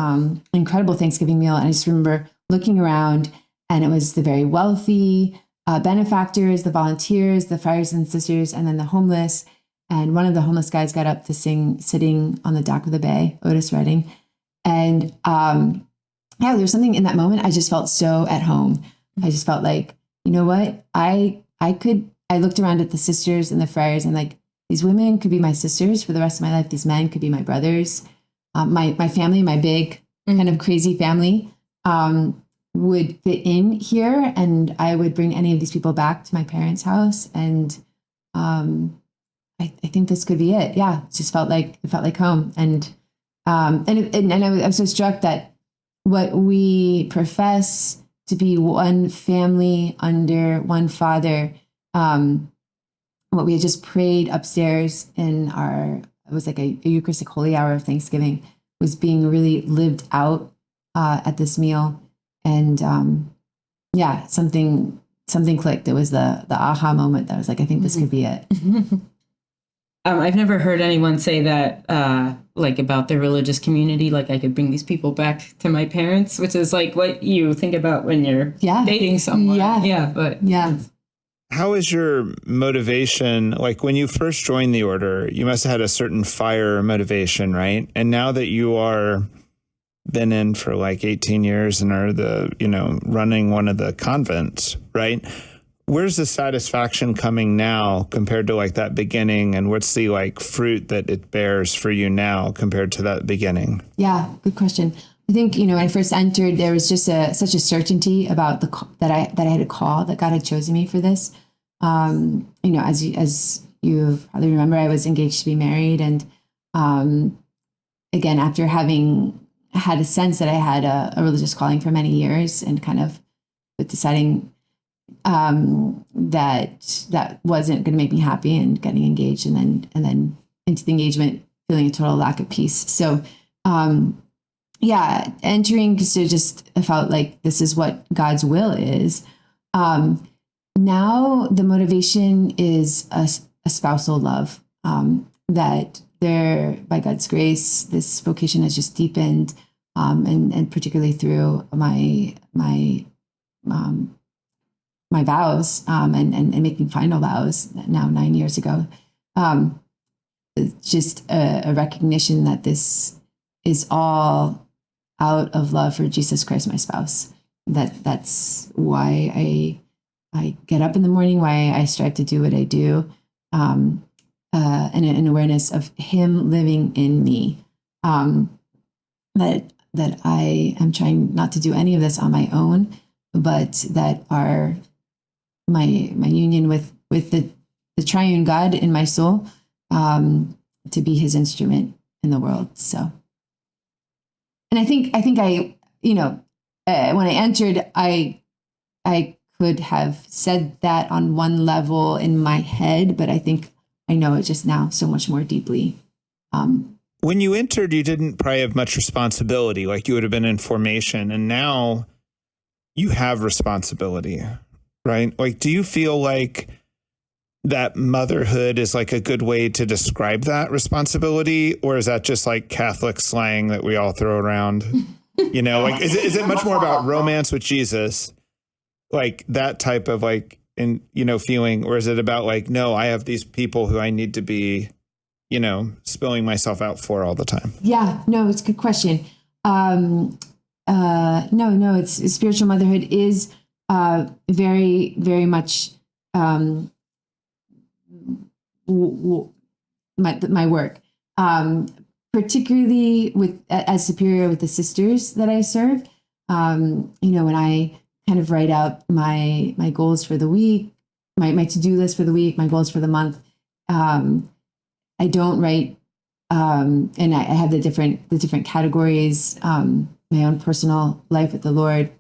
incredible Thanksgiving meal. And I just remember looking around, and it was the very wealthy, benefactors, the volunteers, the friars and sisters, and then the homeless. And one of the homeless guys got up to sing, sitting on the dock of the bay, Otis Redding. And yeah, there was something in that moment. I just felt so at home. I just felt like, you know what? I looked around at the sisters and the friars, and like, these women could be my sisters for the rest of my life. These men could be my brothers. My family, my big kind of crazy family, would fit in here, and I would bring any of these people back to my parents' house. And I think this could be it. Yeah, it just felt like home. And I was so struck that what we profess to be one family under one Father, what we had just prayed upstairs in it was like a Eucharistic Holy Hour of Thanksgiving, was being really lived out at this meal. And yeah, something clicked. It was the aha moment that was like, I think this could be it. I've never heard anyone say that, like about their religious community, like I could bring these people back to my parents, which is like what you think about when you're dating someone. Yeah. How is your motivation? Like when you first joined the order, you must have had a certain fire or motivation, right? And now that you are been in for like 18 years and are running one of the convents, right? Where's the satisfaction coming now compared to like that beginning? And what's the like fruit that it bears for you now compared to that beginning? Yeah, good question. I think, when I first entered, there was just such a certainty about that I had a call, that God had chosen me for this. As you probably remember, I was engaged to be married. And again, after having had a sense that I had a religious calling for many years, and kind of deciding that wasn't going to make me happy, and getting engaged, and then into the engagement feeling a total lack of peace. So entering, because it just felt like this is what God's will is. Now the motivation is a spousal love, that there, by God's grace, this vocation has just deepened, and particularly through my vows, and making final vows now 9 years ago. It's just a recognition that this is all out of love for Jesus Christ, my spouse. That's why I get up in the morning, why I strive to do what I do, and an awareness of Him living in me. That I am trying not to do any of this on my own, but that my union with the triune God in my soul, to be His instrument in the world. So, and I think I when I entered, I could have said that on one level in my head, but I think I know it just now so much more deeply. When you entered, you didn't probably have much responsibility, like you would have been in formation, and now you have responsibility, right? Like, do you feel like that motherhood is like a good way to describe that responsibility, or is that just like Catholic slang that we all throw around? Like, is it much more about romance with Jesus, like that type of like, feeling, or is it about like, no, I have these people who I need to be, spilling myself out for all the time? Yeah, no, it's a good question. No, it's spiritual motherhood is very, very much my work, particularly as superior with the sisters that I serve. When I kind of write out my goals for the week, my to-do list for the week, my goals for the month, I don't write, and I have the different categories, my own personal life with the Lord,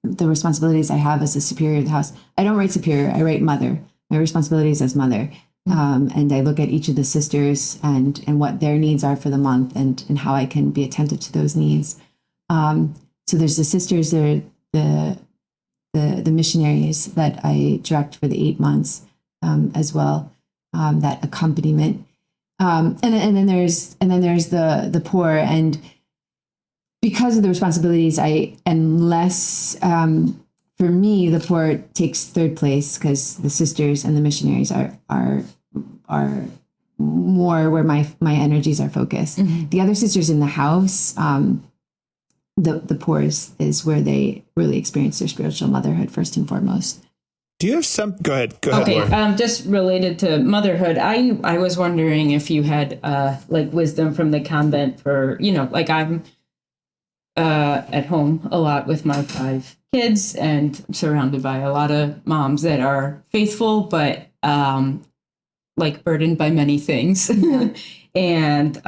the responsibilities I have as a superior of the house. I don't write superior, I write mother. responsibilities as mother. And I look at each of the sisters and what their needs are for the month and how I can be attentive to those needs. So there's the sisters, they're the missionaries that I direct for the 8 months as well, that accompaniment. And then there's the poor, and because of the responsibilities, I am less. For me, the poor takes third place because the sisters and the missionaries are more where my energies are focused. Mm-hmm. The other sisters in the house, the poor is where they really experience their spiritual motherhood first and foremost. Do you have some? Go ahead. Okay, just related to motherhood, I was wondering if you had like wisdom from the convent for, like I'm at home a lot with my 5 kids and surrounded by a lot of moms that are faithful, but like burdened by many things. Yeah. And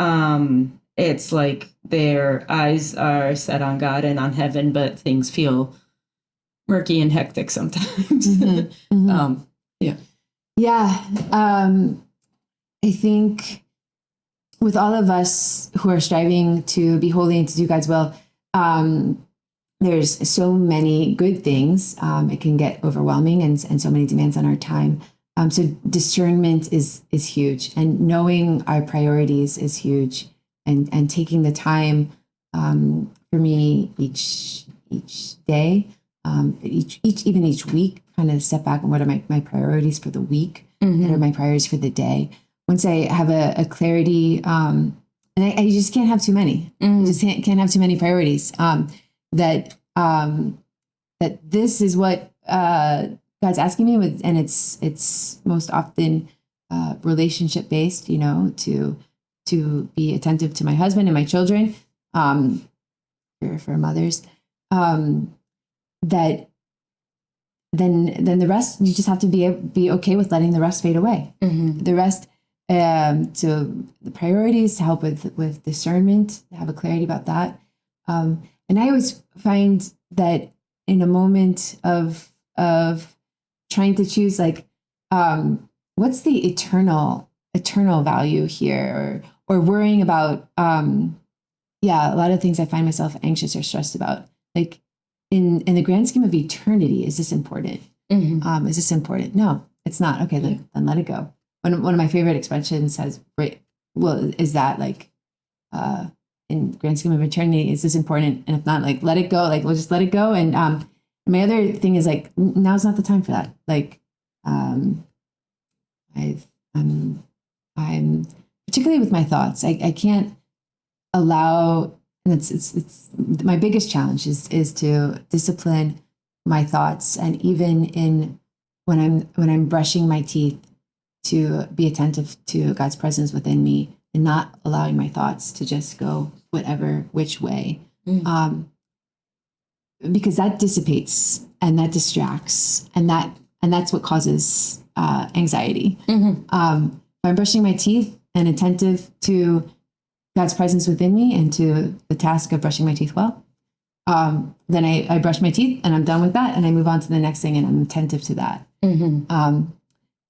it's like their eyes are set on God and on heaven, but things feel murky and hectic sometimes. Mm-hmm. Mm-hmm. Yeah. I think with all of us who are striving to be holy and to do God's will, there's so many good things. It can get overwhelming and so many demands on our time. So discernment is huge, and knowing our priorities is huge, and taking the time for me each day, each week, kind of step back and what are my priorities for the week? Mm-hmm. What are my priorities for the day? Once I have a clarity, and I just can't have too many. Mm-hmm. I just can't have too many priorities. That this is what God's asking me with, and it's most often relationship based. To be attentive to my husband and my children, for mothers. That then the rest, you just have to be okay with letting the rest fade away. Mm-hmm. The rest, so the priorities to help with discernment, to have a clarity about that. And I always find that in a moment of trying to choose, like, what's the eternal value here, or worrying about, a lot of things I find myself anxious or stressed about, like in the grand scheme of eternity, is this important? Mm-hmm. Is this important? No, it's not. Okay, then let it go. One of my favorite expressions is that, like, in grand scheme of eternity, is this important? And if not, like, let it go. Like, we'll just let it go. And my other thing is, like, now's not the time for that. Like, I'm particularly with my thoughts. I can't allow, and it's my biggest challenge is to discipline my thoughts, and even when I'm brushing my teeth, to be attentive to God's presence within me and not allowing my thoughts to just go which way, because that dissipates and that distracts, and that's what causes anxiety. Mm-hmm. If I'm brushing my teeth and attentive to God's presence within me and to the task of brushing my teeth well, then I brush my teeth and I'm done with that, and I move on to the next thing, and I'm attentive to that. Mm-hmm.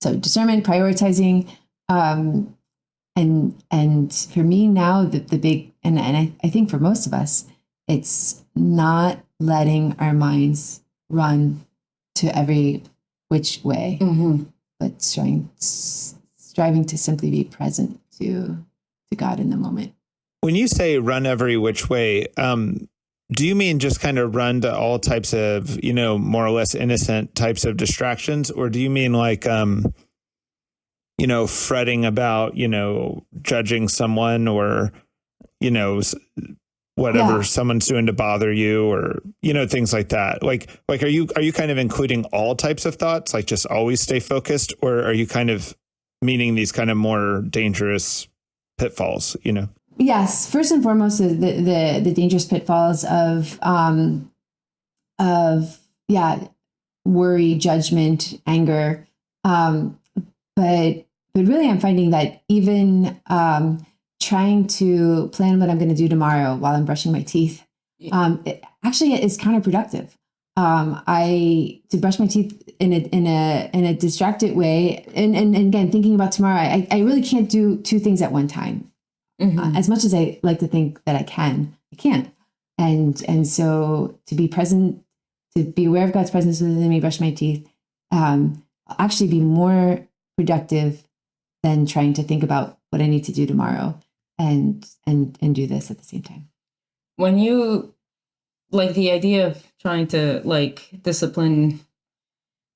So discernment, prioritizing, and for me now, the big, and I think for most of us, it's not letting our minds run to every which way, mm-hmm. but striving to simply be present to God in the moment. When you say run every which way, do you mean just kind of run to all types of, more or less innocent types of distractions? Or do you mean like, fretting about, judging someone, or, whatever someone's doing to bother you, or, things like that? Like, are you kind of including all types of thoughts, like just always stay focused? Or are you kind of meaning these kind of more dangerous pitfalls, Yes. First and foremost, the dangerous pitfalls of worry, judgment, anger. But really, I'm finding that even trying to plan what I'm going to do tomorrow while I'm brushing my teeth, it actually is counterproductive. to brush my teeth in a distracted way, and again thinking about tomorrow, I really can't do two things at one time. As much as I like to think that I can't. And so to be present, to be aware of God's presence within me, brush my teeth, I'll actually be more productive than trying to think about what I need to do tomorrow and do this at the same time. When you like the idea of trying to like discipline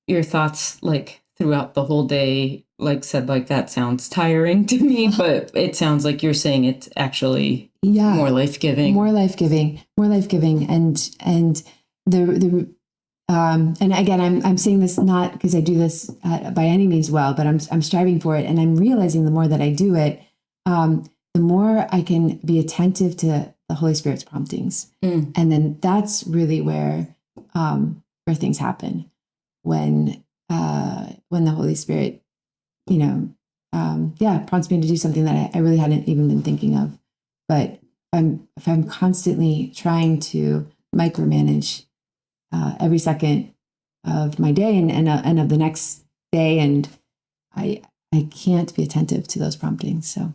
your thoughts like throughout the whole day, like said, like that sounds tiring to me, but it sounds like you're saying it's actually more life-giving. And the and again, I'm saying this not because I do this by any means well, but I'm striving for it, and I'm realizing the more that I do it, the more I can be attentive to the Holy Spirit's promptings, and then that's really where things happen when the Holy Spirit, prompts me to do something that I really hadn't even been thinking of. But if I'm constantly trying to micromanage every second of my day and of the next day, and I can't be attentive to those promptings. So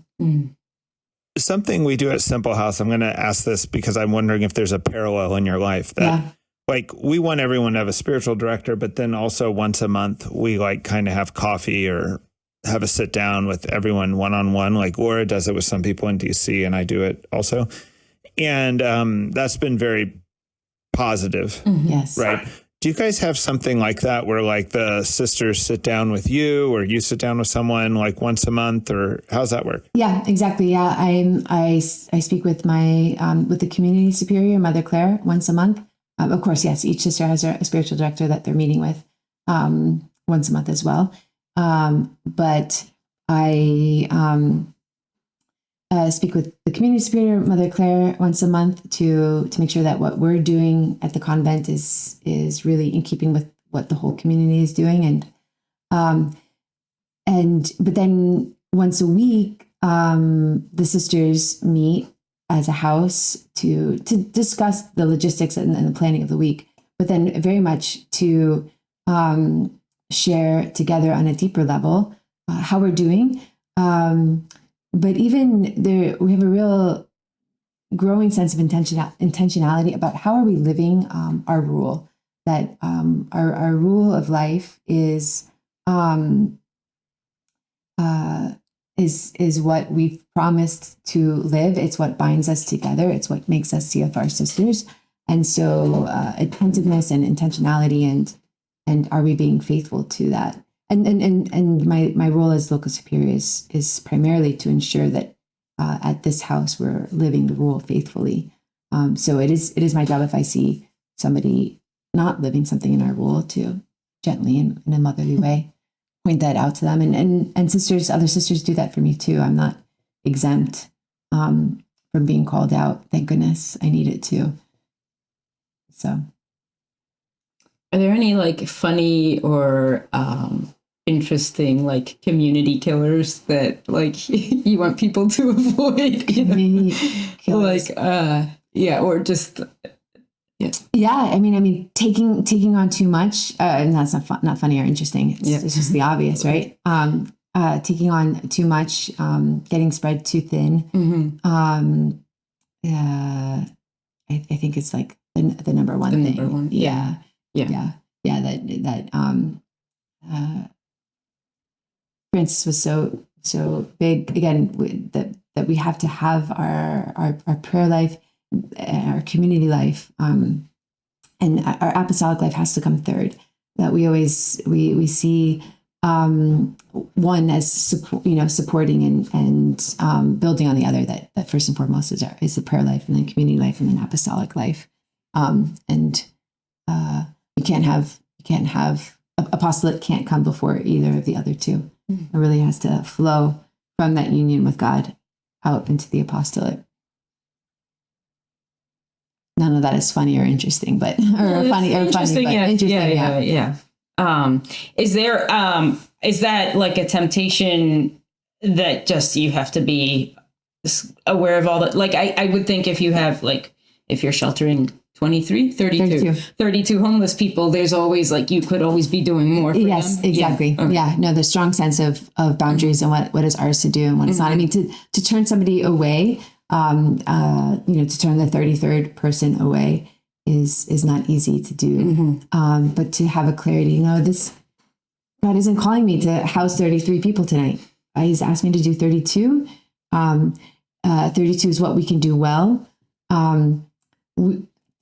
something we do at Simple House, I'm going to ask this because I'm wondering if there's a parallel in your life that like we want everyone to have a spiritual director, but then also once a month we like kind of have coffee or have a sit down with everyone one-on-one. Like Laura does it with some people in DC, and I do it also. And that's been very positive. Yes. Right. Do you guys have something like that where like the sisters sit down with you or you sit down with someone like once a month, or how's that work? Yeah, exactly. Yeah. I speak with my, with the community superior, Mother Claire, once a month. Of course, yes, each sister has a spiritual director that they're meeting with once a month as well. But I speak with the community superior, Mother Claire, once a month to make sure that what we're doing at the convent is really in keeping with what the whole community is doing. But then once a week, the sisters meet as a house to discuss the logistics and the planning of the week, but then very much to share together on a deeper level how we're doing. But even there, we have a real growing sense of intentionality about how are we living our rule. That our rule of life is what we've promised to live. It's what binds us together. It's what makes us CFR sisters. And so attentiveness and intentionality, and are we being faithful to that? And my role as local superior is primarily to ensure that at this house we're living the rule faithfully. So it is my job, if I see somebody not living something in our rule, to gently in a motherly way point that out to them. And other sisters do that for me too. I'm not exempt from being called out. Thank goodness. I need it too. So. Are there any like funny or interesting like community killers that like you want people to avoid? Community killers. Like or just I mean taking on too much, and that's not funny or interesting. It's just the obvious, right? Taking on too much, getting spread too thin. I think it's like the number one thing. Number one. Yeah. That Francis was so big again that we have to have our prayer life, our community life, and our apostolic life has to come third. That we always we see one as supporting and building on the other. That first and foremost is the prayer life, and then community life, and then apostolic life. You can't have apostolate can't come before either of the other two. It really has to flow from that union with God out into the apostolate. None of that is funny or interesting, but interesting. Yeah. Is that like a temptation that just you have to be aware of all that? Like I would think if you're sheltering 23, 32 homeless people, there's always like, you could always be doing more for Yes, them. exactly. Yeah. Okay. Yeah. No, the strong sense of boundaries and what is ours to do and what is not. I mean, to turn somebody away, to turn the 33rd person away is not easy to do. But to have a clarity, this God isn't calling me to house 33 people tonight. He's asked me to do 32. 32 is what we can do well.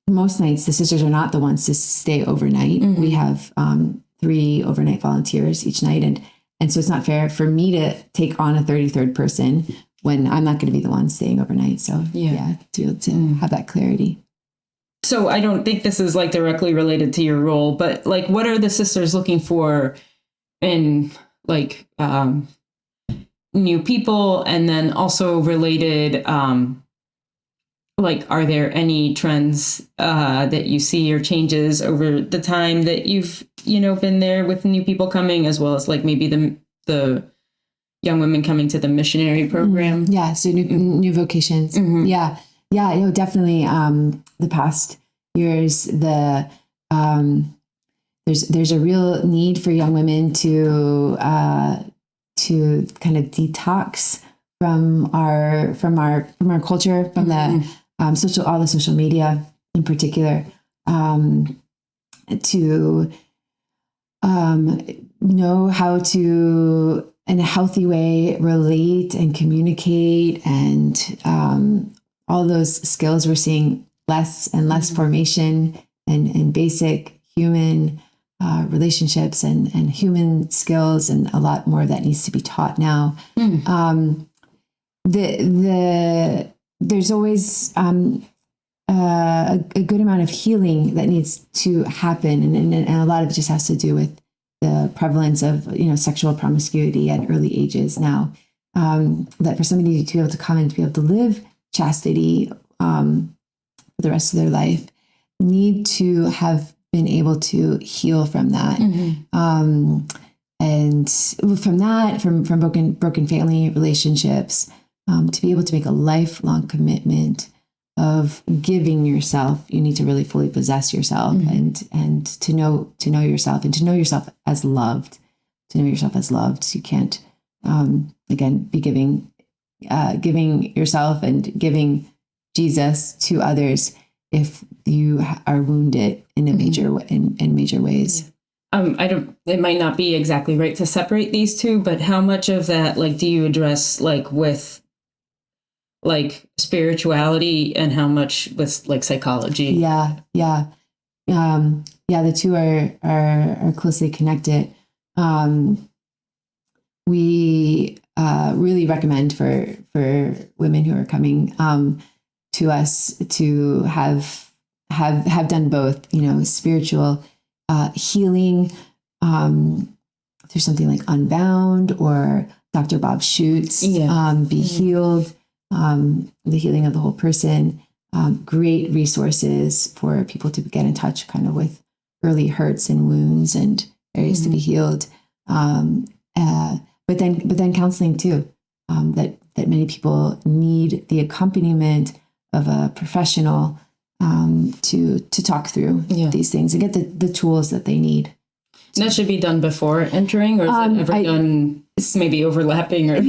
Most nights, the sisters are not the ones to stay overnight. We have 3 overnight volunteers each night. And so it's not fair for me to take on a 33rd person when I'm not going to be the one staying overnight. So to be able to have that clarity. So I don't think this is like directly related to your role, but like, what are the sisters looking for in like new people? And then also related, like, are there any trends that you see or changes over the time that you've, been there with new people coming, as well as like maybe the young women coming to the missionary program? Yeah. So new vocations. Yeah. Definitely. The past years, there's a real need for young women to kind of detox from our culture, from the all the social media in particular, to know how to, in a healthy way, relate and communicate, and all those skills. We're seeing less and less formation and basic human relationships and human skills, and a lot more of that needs to be taught now. There's always a good amount of healing that needs to happen, and a lot of it just has to do with the prevalence of sexual promiscuity at early ages now. That for somebody to be able to come and to be able to live chastity for the rest of their life, need to have been able to heal from that. And from that, from broken family relationships, to be able to make a lifelong commitment of giving yourself. You need to really fully possess yourself, and to know yourself, and to know yourself as loved. To know yourself as loved. You can't again be giving yourself and giving Jesus to others if you are wounded in a major ways. It might not be exactly right to separate these two, but how much of that, like, do you address like with like spirituality, and how much with like psychology? The two are closely connected. We really recommend for women who are coming to us to have done both, spiritual healing through something like Unbound or Dr. Bob Schutt's Be Healed, the healing of the whole person. Great resources for people to get in touch kind of with early hurts and wounds and areas to be healed. But then counseling too, that many people need the accompaniment of a professional to talk through these things and get the tools that they need. And that should be done before entering, or is it ever done maybe overlapping? Or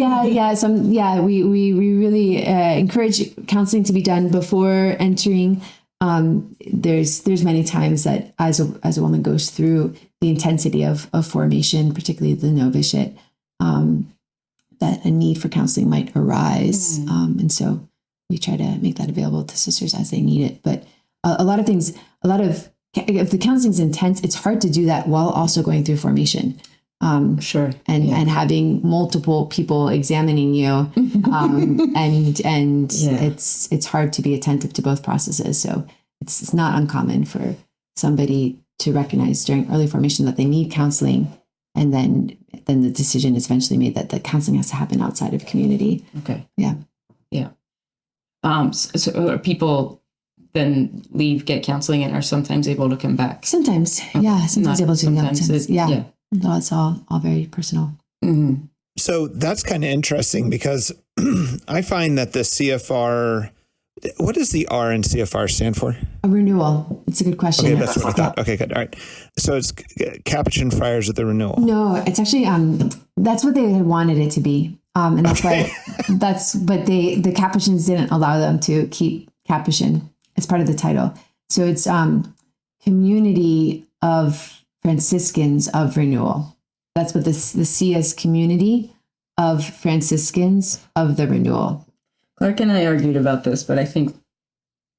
we really encourage counseling to be done before entering. There's many times that as a woman goes through the intensity of formation, particularly the novitiate, that a need for counseling might arise, and so we try to make that available to sisters as they need it. But if the counseling's intense, it's hard to do that while also going through formation. And having multiple people examining you, it's hard to be attentive to both processes. So it's not uncommon for somebody to recognize during early formation that they need counseling, and then the decision is eventually made that the counseling has to happen outside of community. Okay. Yeah. So are people then leave, get counseling, and are sometimes able to come back? Sometimes, sometimes able to. No, it's all very personal. So that's kind of interesting, because I find that the CFR What does the R in CFR stand for? A renewal. It's a good question. Okay, that's what I thought. Okay, good. All right. So it's Capuchin Friars at the Renewal. No, it's actually that's what they had wanted it to be, and that's why but the Capuchins didn't allow them to keep Capuchin as part of the title. So it's Community of Franciscans of Renewal. That's what the C is, Community of Franciscans of the Renewal. Clark and I argued about this, but I think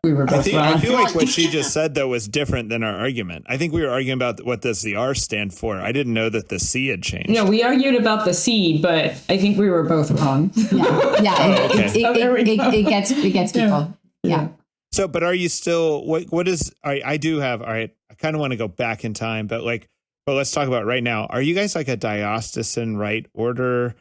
we were both wrong. I feel like what she just said, though, was different than our argument. I think we were arguing about what does the R stand for. I didn't know that the C had changed. No, we argued about the C, but I think we were both wrong. Yeah. It gets people. Yeah. So, but are you still, what is, I do have, all right, I kind of want to go back in time, but let's talk about right now. Are you guys like a diocesan rite order?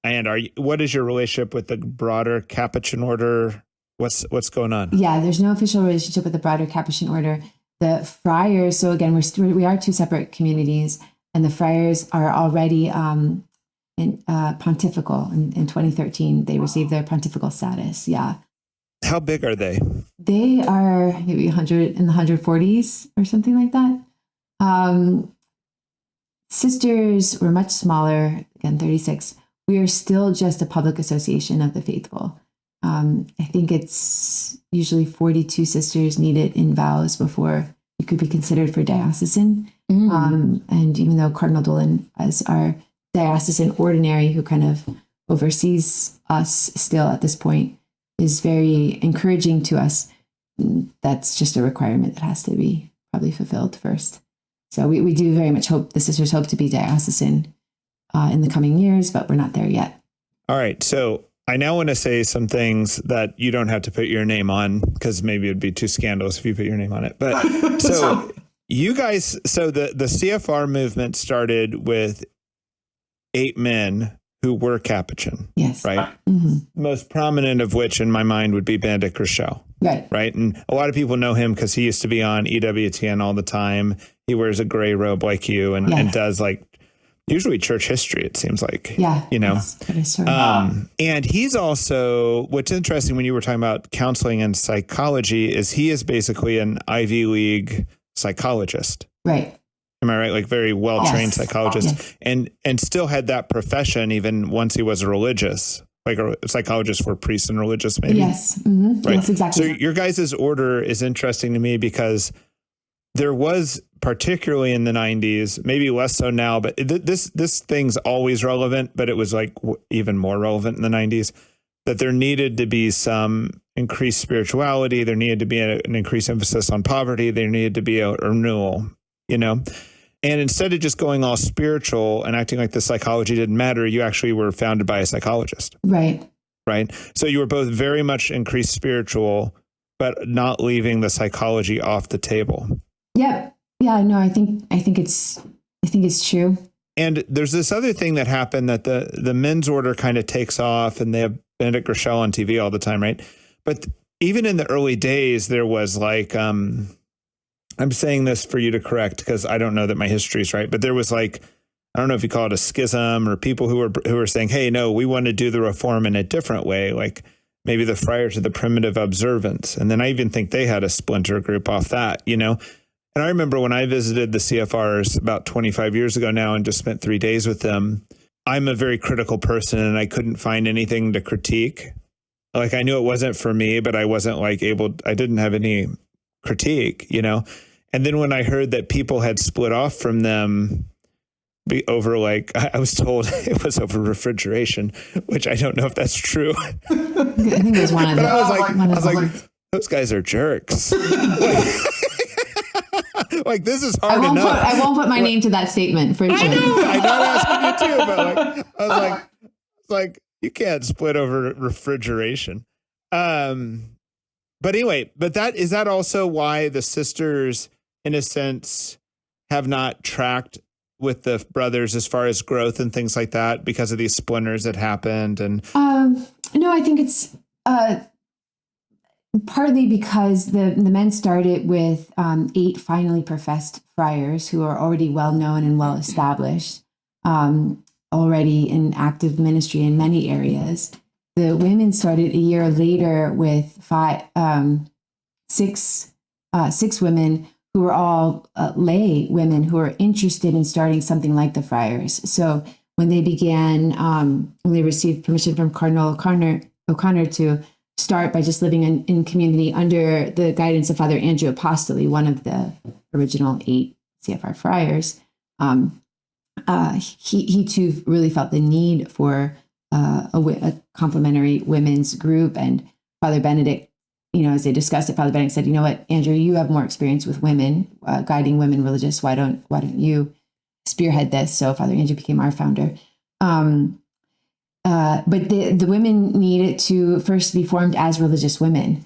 And what is your relationship with the broader Capuchin order? What's going on? Yeah, there's no official relationship with the broader Capuchin order. The friars, so again, we are two separate communities, and the friars are already in pontifical. In 2013, they received their pontifical status. Yeah. How big are they? They are maybe 100 in the 140s or something like that. Sisters were much smaller, again, 36. We are still just a public association of the faithful. I think it's usually 42 sisters needed in vows before you could be considered for diocesan. And even though Cardinal Dolan, as our diocesan ordinary who kind of oversees us still at this point, is very encouraging to us, that's just a requirement that has to be probably fulfilled first. So we do very much hope, the sisters hope to be diocesan in the coming years, but we're not there yet. All right. So I now want to say some things that you don't have to put your name on, because maybe it'd be too scandalous if you put your name on it. But so you guys, so the CFR movement started with 8 men who were Capuchin. Yes. Right. Mm-hmm. Most prominent of which in my mind would be Benedict Rochelle. Right. Right. And a lot of people know him because he used to be on EWTN all the time. He wears a gray robe like you and does like usually church history, it seems like. Yeah. You know, and he's also, what's interesting when you were talking about counseling and psychology is he is basically an Ivy League psychologist. Right. Am I right? Like very well-trained psychologist and still had that profession even once he was a religious, like a psychologist for priests and religious maybe. Yes. Mm-hmm. Right. Yes, exactly. So your guys' order is interesting to me because there was, particularly in the 90s, maybe less so now, but this thing's always relevant, but it was like even more relevant in the 90s, that there needed to be some increased spirituality. There needed to be an increased emphasis on poverty. There needed to be a renewal, you know? And instead of just going all spiritual and acting like the psychology didn't matter, you actually were founded by a psychologist. Right. Right. So you were both very much increased spiritual, but not leaving the psychology off the table. Yep. Yeah, no, I think it's true. And there's this other thing that happened that the men's order kind of takes off and they have Benedict Rochelle on TV all the time, right? But even in the early days, there was like, I'm saying this for you to correct because I don't know that my history is right, but there was like, I don't know if you call it a schism or people who were saying, hey, no, we want to do the reform in a different way. Like maybe the friars of the primitive observance. And then I even think they had a splinter group off that, you know? And I remember when I visited the CFRs about 25 years ago now and just spent 3 days with them, I'm a very critical person and I couldn't find anything to critique. Like I knew it wasn't for me, but I wasn't like I didn't have any critique, you know? And then when I heard that people had split off from them over like, I was told it was over refrigeration, which I don't know if that's true. I think it was one of them. I was like, those guys are jerks. Like this is hard enough. I won't put my name to that statement for sure. I know. I'm not asking you to, but like, I was like, you can't split over refrigeration. But anyway, is that also why the sisters, in a sense, have not tracked with the brothers as far as growth and things like that because of these splinters that happened? And no, I think it's partly because the men started with 8 finally professed friars who are already well known and well established, already in active ministry in many areas. the women started a year later with six women who were all lay women who were interested in starting something like the Friars. So when they began, when they received permission from Cardinal O'Connor to start by just living in community under the guidance of Father Andrew Apostoli, one of the original 8 CFR friars, he too really felt the need for a complementary women's group. And Father Benedict, as they discussed it, Father Benedict said, "You know what, Andrew, you have more experience with women, guiding women religious. Why don't you spearhead this?" So Father Andrew became our founder. But the women needed to first be formed as religious women.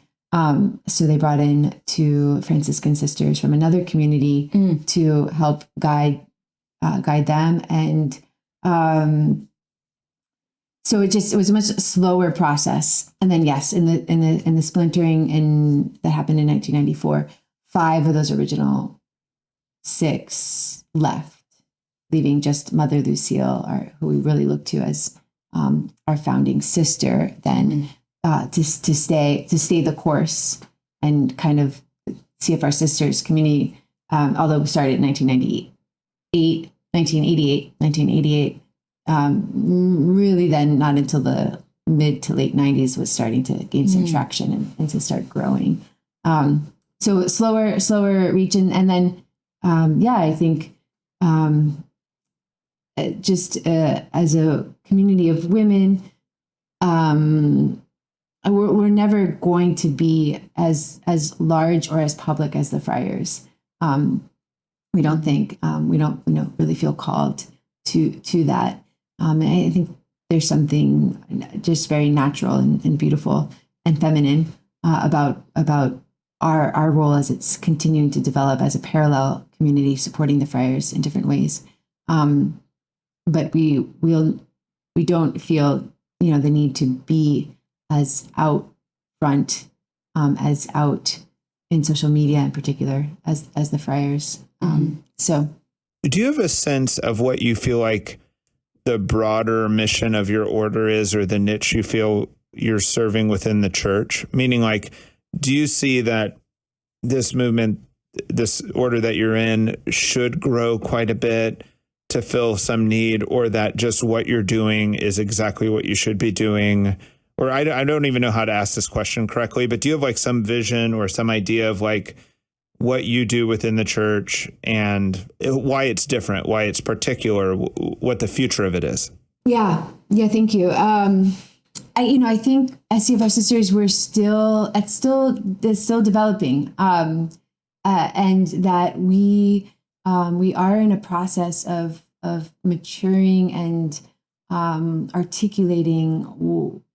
So they brought in 2 Franciscan sisters from another community to help guide them. And so it was a much slower process. And then, yes, in the splintering that happened in 1994, 5 of those original 6 left, leaving just Mother Lucille, who we really look to as our founding sister, then to stay the course, and kind of CFR Sisters community, although we started in 1988, really then not until the mid to late 90s was starting to gain some traction and to start growing. So slower reach, and then I think just as a community of women, we're never going to be as large or as public as the Friars. We don't think we don't really feel called to that. And I think there's something just very natural and beautiful and feminine about our role as it's continuing to develop as a parallel community supporting the Friars in different ways. But we don't feel the need to be as out front, as out in social media in particular as the Friars. So, do you have a sense of what you feel like the broader mission of your order is, or the niche you feel you're serving within the church? Meaning, like, do you see that this movement, this order that you're in, should grow quite a bit to fill some need, or that just what you're doing is exactly what you should be doing? Or I don't even know how to ask this question correctly, but do you have like some vision or some idea of like what you do within the church and why it's different, why it's particular, what the future of it is? Yeah. Thank you. I think as CFR Sisters, we're still developing, and that we are in a process of maturing and articulating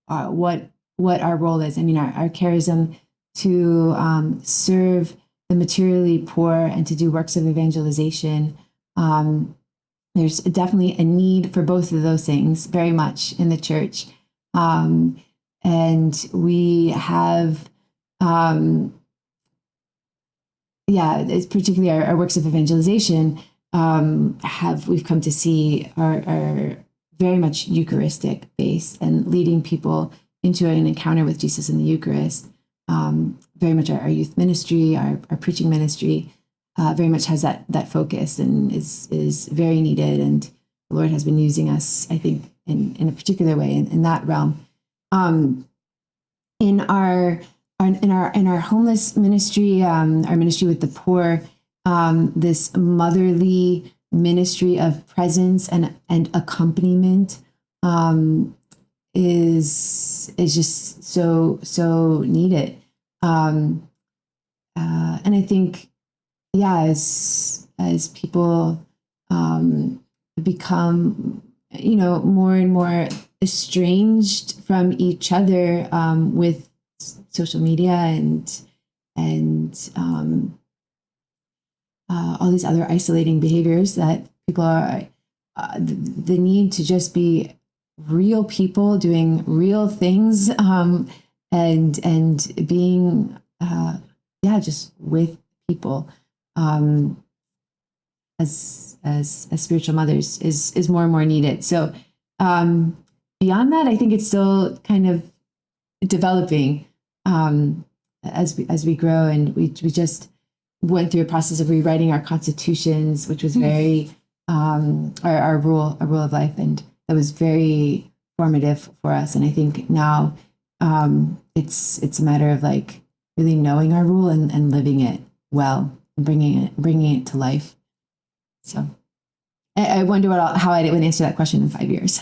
what our role is. I mean, our charism to serve the materially poor and to do works of evangelization. There's definitely a need for both of those things very much in the church. And we have, it's particularly our works of evangelization we've come to see are very much Eucharistic based and leading people into an encounter with Jesus in the Eucharist. Very much our youth ministry, our preaching ministry, very much has that focus and is very needed. And the Lord has been using us, I think, in a particular way in that realm. In our homeless ministry, our ministry with the poor, this motherly ministry of presence and accompaniment is just so needed. And I think, as people become, more and more estranged from each other with social media and all these other isolating behaviors, that people are the need to just be real people doing real things, and being just with people as spiritual mothers is more and more needed. So beyond that, I think it's still kind of developing as we grow, and we just went through a process of rewriting our constitutions, which was very our rule of life, and that was very formative for us. And I think now it's a matter of like really knowing our rule and living it well, and bringing it to life. So I wonder how I would answer that question in 5 years.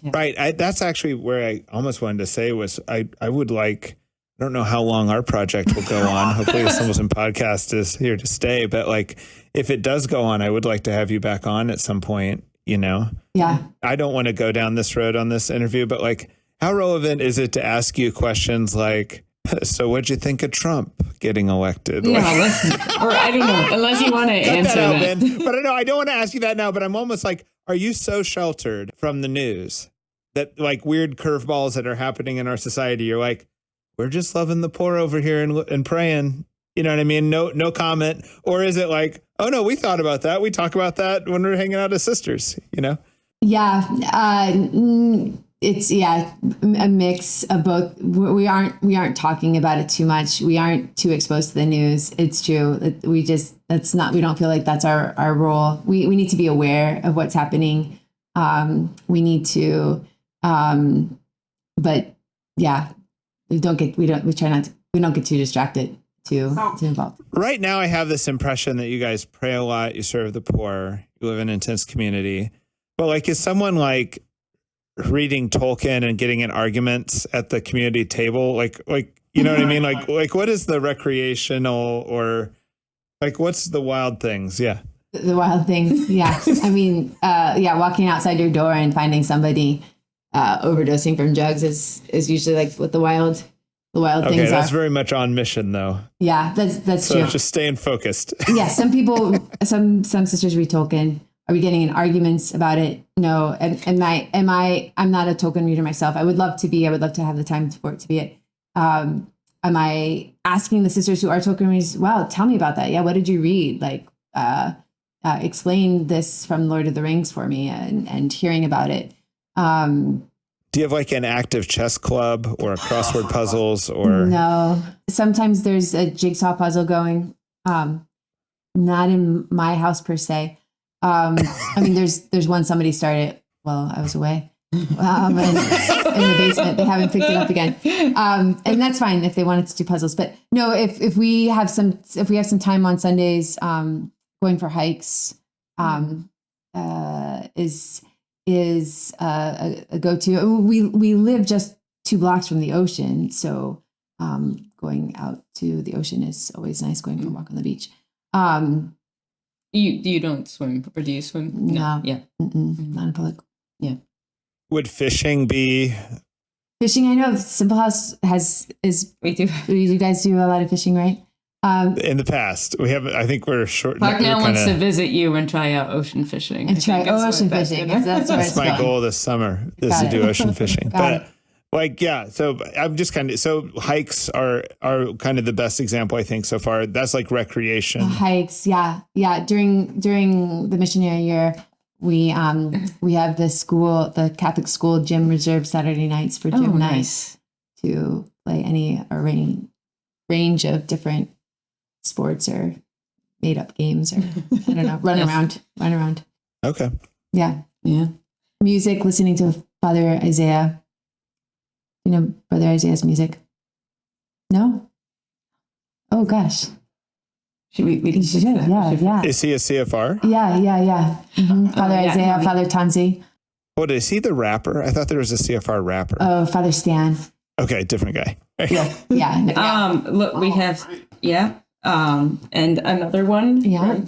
Right. That's actually where I almost wanted to say was I would like, I don't know how long our project will go on. Hopefully the Simpleton Podcast is here to stay. But like, if it does go on, I would like to have you back on at some point, you know? Yeah. I don't want to go down this road on this interview, but like, how relevant is it to ask you questions like, so what'd you think of Trump getting elected? No, or I don't know, unless you want to answer that. But I don't want to ask you that now, but I'm almost like, are you so sheltered from the news that like weird curveballs that are happening in our society, you're like, we're just loving the poor over here and praying, you know what I mean? No comment. Or is it like, oh no, we thought about that. We talk about that when we're hanging out as sisters, you know? Yeah. It's a mix of both. We aren't talking about it too much. We aren't too exposed to the news. It's true. We don't feel like that's our role. We need to be aware of what's happening. We need to, but yeah, we don't get too distracted too involved. Right now I have this impression that you guys pray a lot, you serve the poor, you live in an intense community. But like, is someone like reading Tolkien and getting in arguments at the community table? Like, you know what I mean? Like what is the recreational or like, what's the wild things? Yeah. The wild things. Yeah. I mean, walking outside your door and finding somebody overdosing from drugs is usually like what the wild things are. Okay, that's very much on mission though. Yeah, that's so true. Just staying focused. Yeah. Some people, some sisters read Tolkien. Are we getting in arguments about it? No. I'm not a Tolkien reader myself. I would love to be. I would love to have the time for it to be it. Am I asking the sisters who are Tolkien readers, wow, tell me about that. Yeah, what did you read? Like, explain this from Lord of the Rings for me, and hearing about it. Do you have like an active chess club or a crossword puzzles or? No. Sometimes there's a jigsaw puzzle going. Not in my house per se. I mean, there's one somebody started while I was away. In the basement. They haven't picked it up again. And that's fine if they wanted to do puzzles. But no, if we have some time on Sundays, going for hikes is a go-to. We live just 2 blocks from the ocean, so going out to the ocean is always nice. Going for a walk on the beach. You don't swim, or do you swim? No. Yeah. Not in public. Yeah. Would fishing be? Fishing, I know Simple House is. We do. You guys do a lot of fishing, right? In the past, we have. I think we're short. Clark now wants to visit you and try out ocean fishing. Ocean fishing. That's my goal this summer is to do ocean fishing. But like, yeah. So I'm just so hikes are kind of the best example I think so far. That's like recreation. Hikes, yeah. During the missionary year, we have the Catholic school gym reserved Saturday nights for gym nights to play any range of different sports or made up games, or I don't know, run around. Okay. Yeah. Music, listening to Father Isaiah. You know Brother Isaiah's music? No? Oh gosh. Should we Yeah. Is he a CFR? Yeah. Mm-hmm. Father Isaiah, Father Tanzi. What, is he the rapper? I thought there was a CFR rapper. Oh, Father Stan. Okay, different guy. Yeah. Look, we have and another one. Yeah.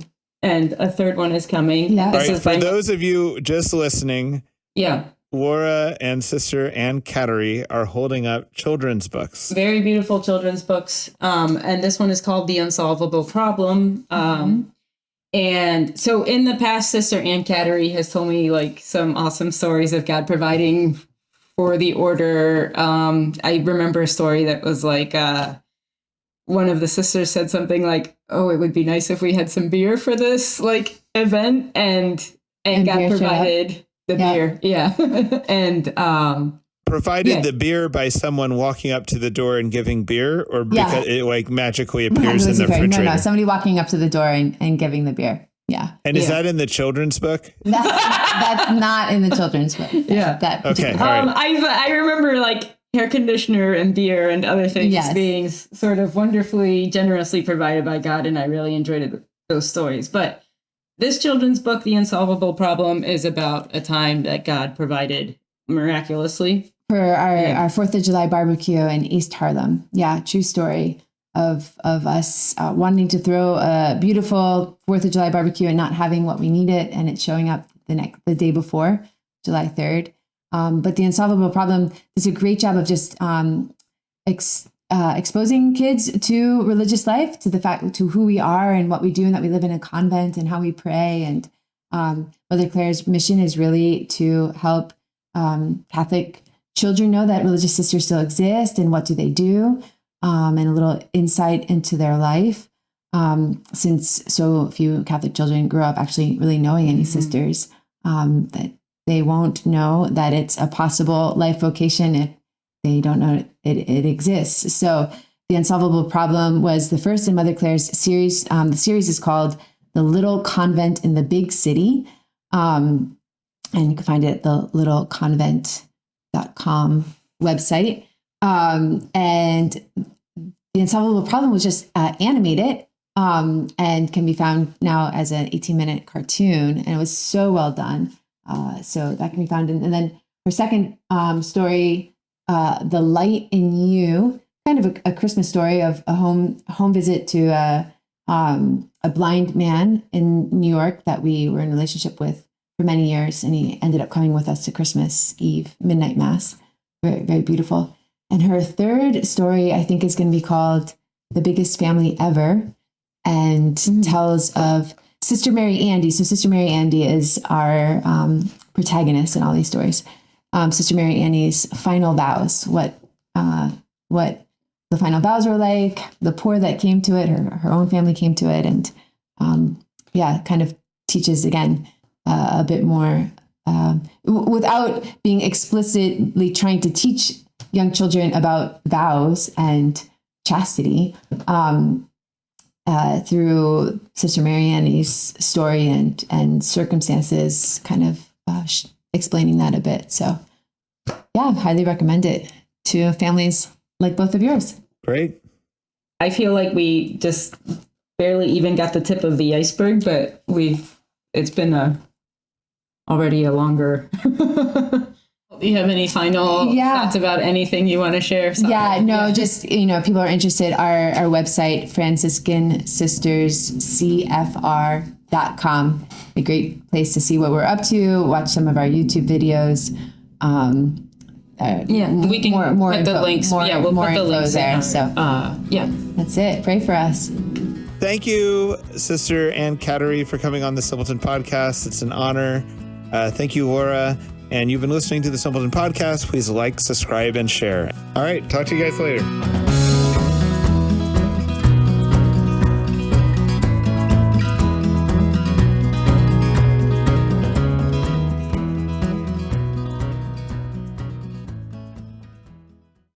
And a third one is coming. Yeah. All right, for those of you just listening, yeah, Laura and Sister Ann Kateri are holding up children's books. Very beautiful children's books. And this one is called The Unsolvable Problem. And so in the past, Sister Ann Kateri has told me like some awesome stories of God providing for the order. I remember a story that was like, one of the sisters said something like, "Oh, it would be nice if we had some beer for this like event," and God provided The beer. Yeah. And, provided the beer by someone walking up to the door and giving beer, or because it like magically appears in the refrigerator? No, somebody walking up to the door and giving the beer. Yeah. And is that in the children's book? That's not in the children's book. Yeah. Okay. All right. I remember like hair conditioner and beer and other things being sort of wonderfully, generously provided by God. And I really enjoyed those stories. But this children's book, The Unsolvable Problem, is about a time that God provided miraculously. For our 4th of July barbecue in East Harlem. Yeah, true story of us wanting to throw a beautiful 4th of July barbecue and not having what we needed, and it showing up the day before, July 3rd. But The Unsolvable Problem does a great job of just exposing kids to religious life, to who we are and what we do, and that we live in a convent and how we pray. And Mother Claire's mission is really to help Catholic children know that religious sisters still exist and what do they do, and a little insight into their life. Since so few Catholic children grow up actually really knowing any sisters, that they won't know that it's a possible life vocation if they don't know it exists. So The Unsolvable Problem was the first in Mother Claire's series. The series is called The Little Convent in the Big City. And you can find it at the littleconvent.com website. And The Unsolvable Problem was just animated and can be found now as an 18-minute cartoon. And it was so well done. So that can be found. And then her second story, The Light in You, kind of a Christmas story of a home visit to a blind man in New York that we were in a relationship with for many years. And he ended up coming with us to Christmas Eve, midnight mass. Very, very beautiful. And her third story, I think, is going to be called The Biggest Family Ever, and tells of Sister Mary Andy. So Sister Mary Andy is our protagonist in all these stories. Sister Mary Andy's final vows, what the final vows were like, the poor that came to it, her own family came to it, and kind of teaches again a bit more without being explicitly trying to teach young children about vows and chastity, through Sister Mary Annie's story and circumstances, kind of explaining that a bit. So, yeah, highly recommend it to families like both of yours. Great. I feel like we just barely even got the tip of the iceberg, but it's been already a longer. Do you have any final thoughts about anything you want to share? Just, people are interested. Our website, Franciscan Sisters, CFR.com. A great place to see what we're up to, watch some of our YouTube videos. We can more put info, the links. We'll put the links there. There. That's it. Pray for us. Thank you, Sister Ann Kateri, for coming on the Simpleton Podcast. It's an honor. Thank you, Laura. And you've been listening to the Simpleton Podcast. Please like, subscribe, and share. All right. Talk to you guys later.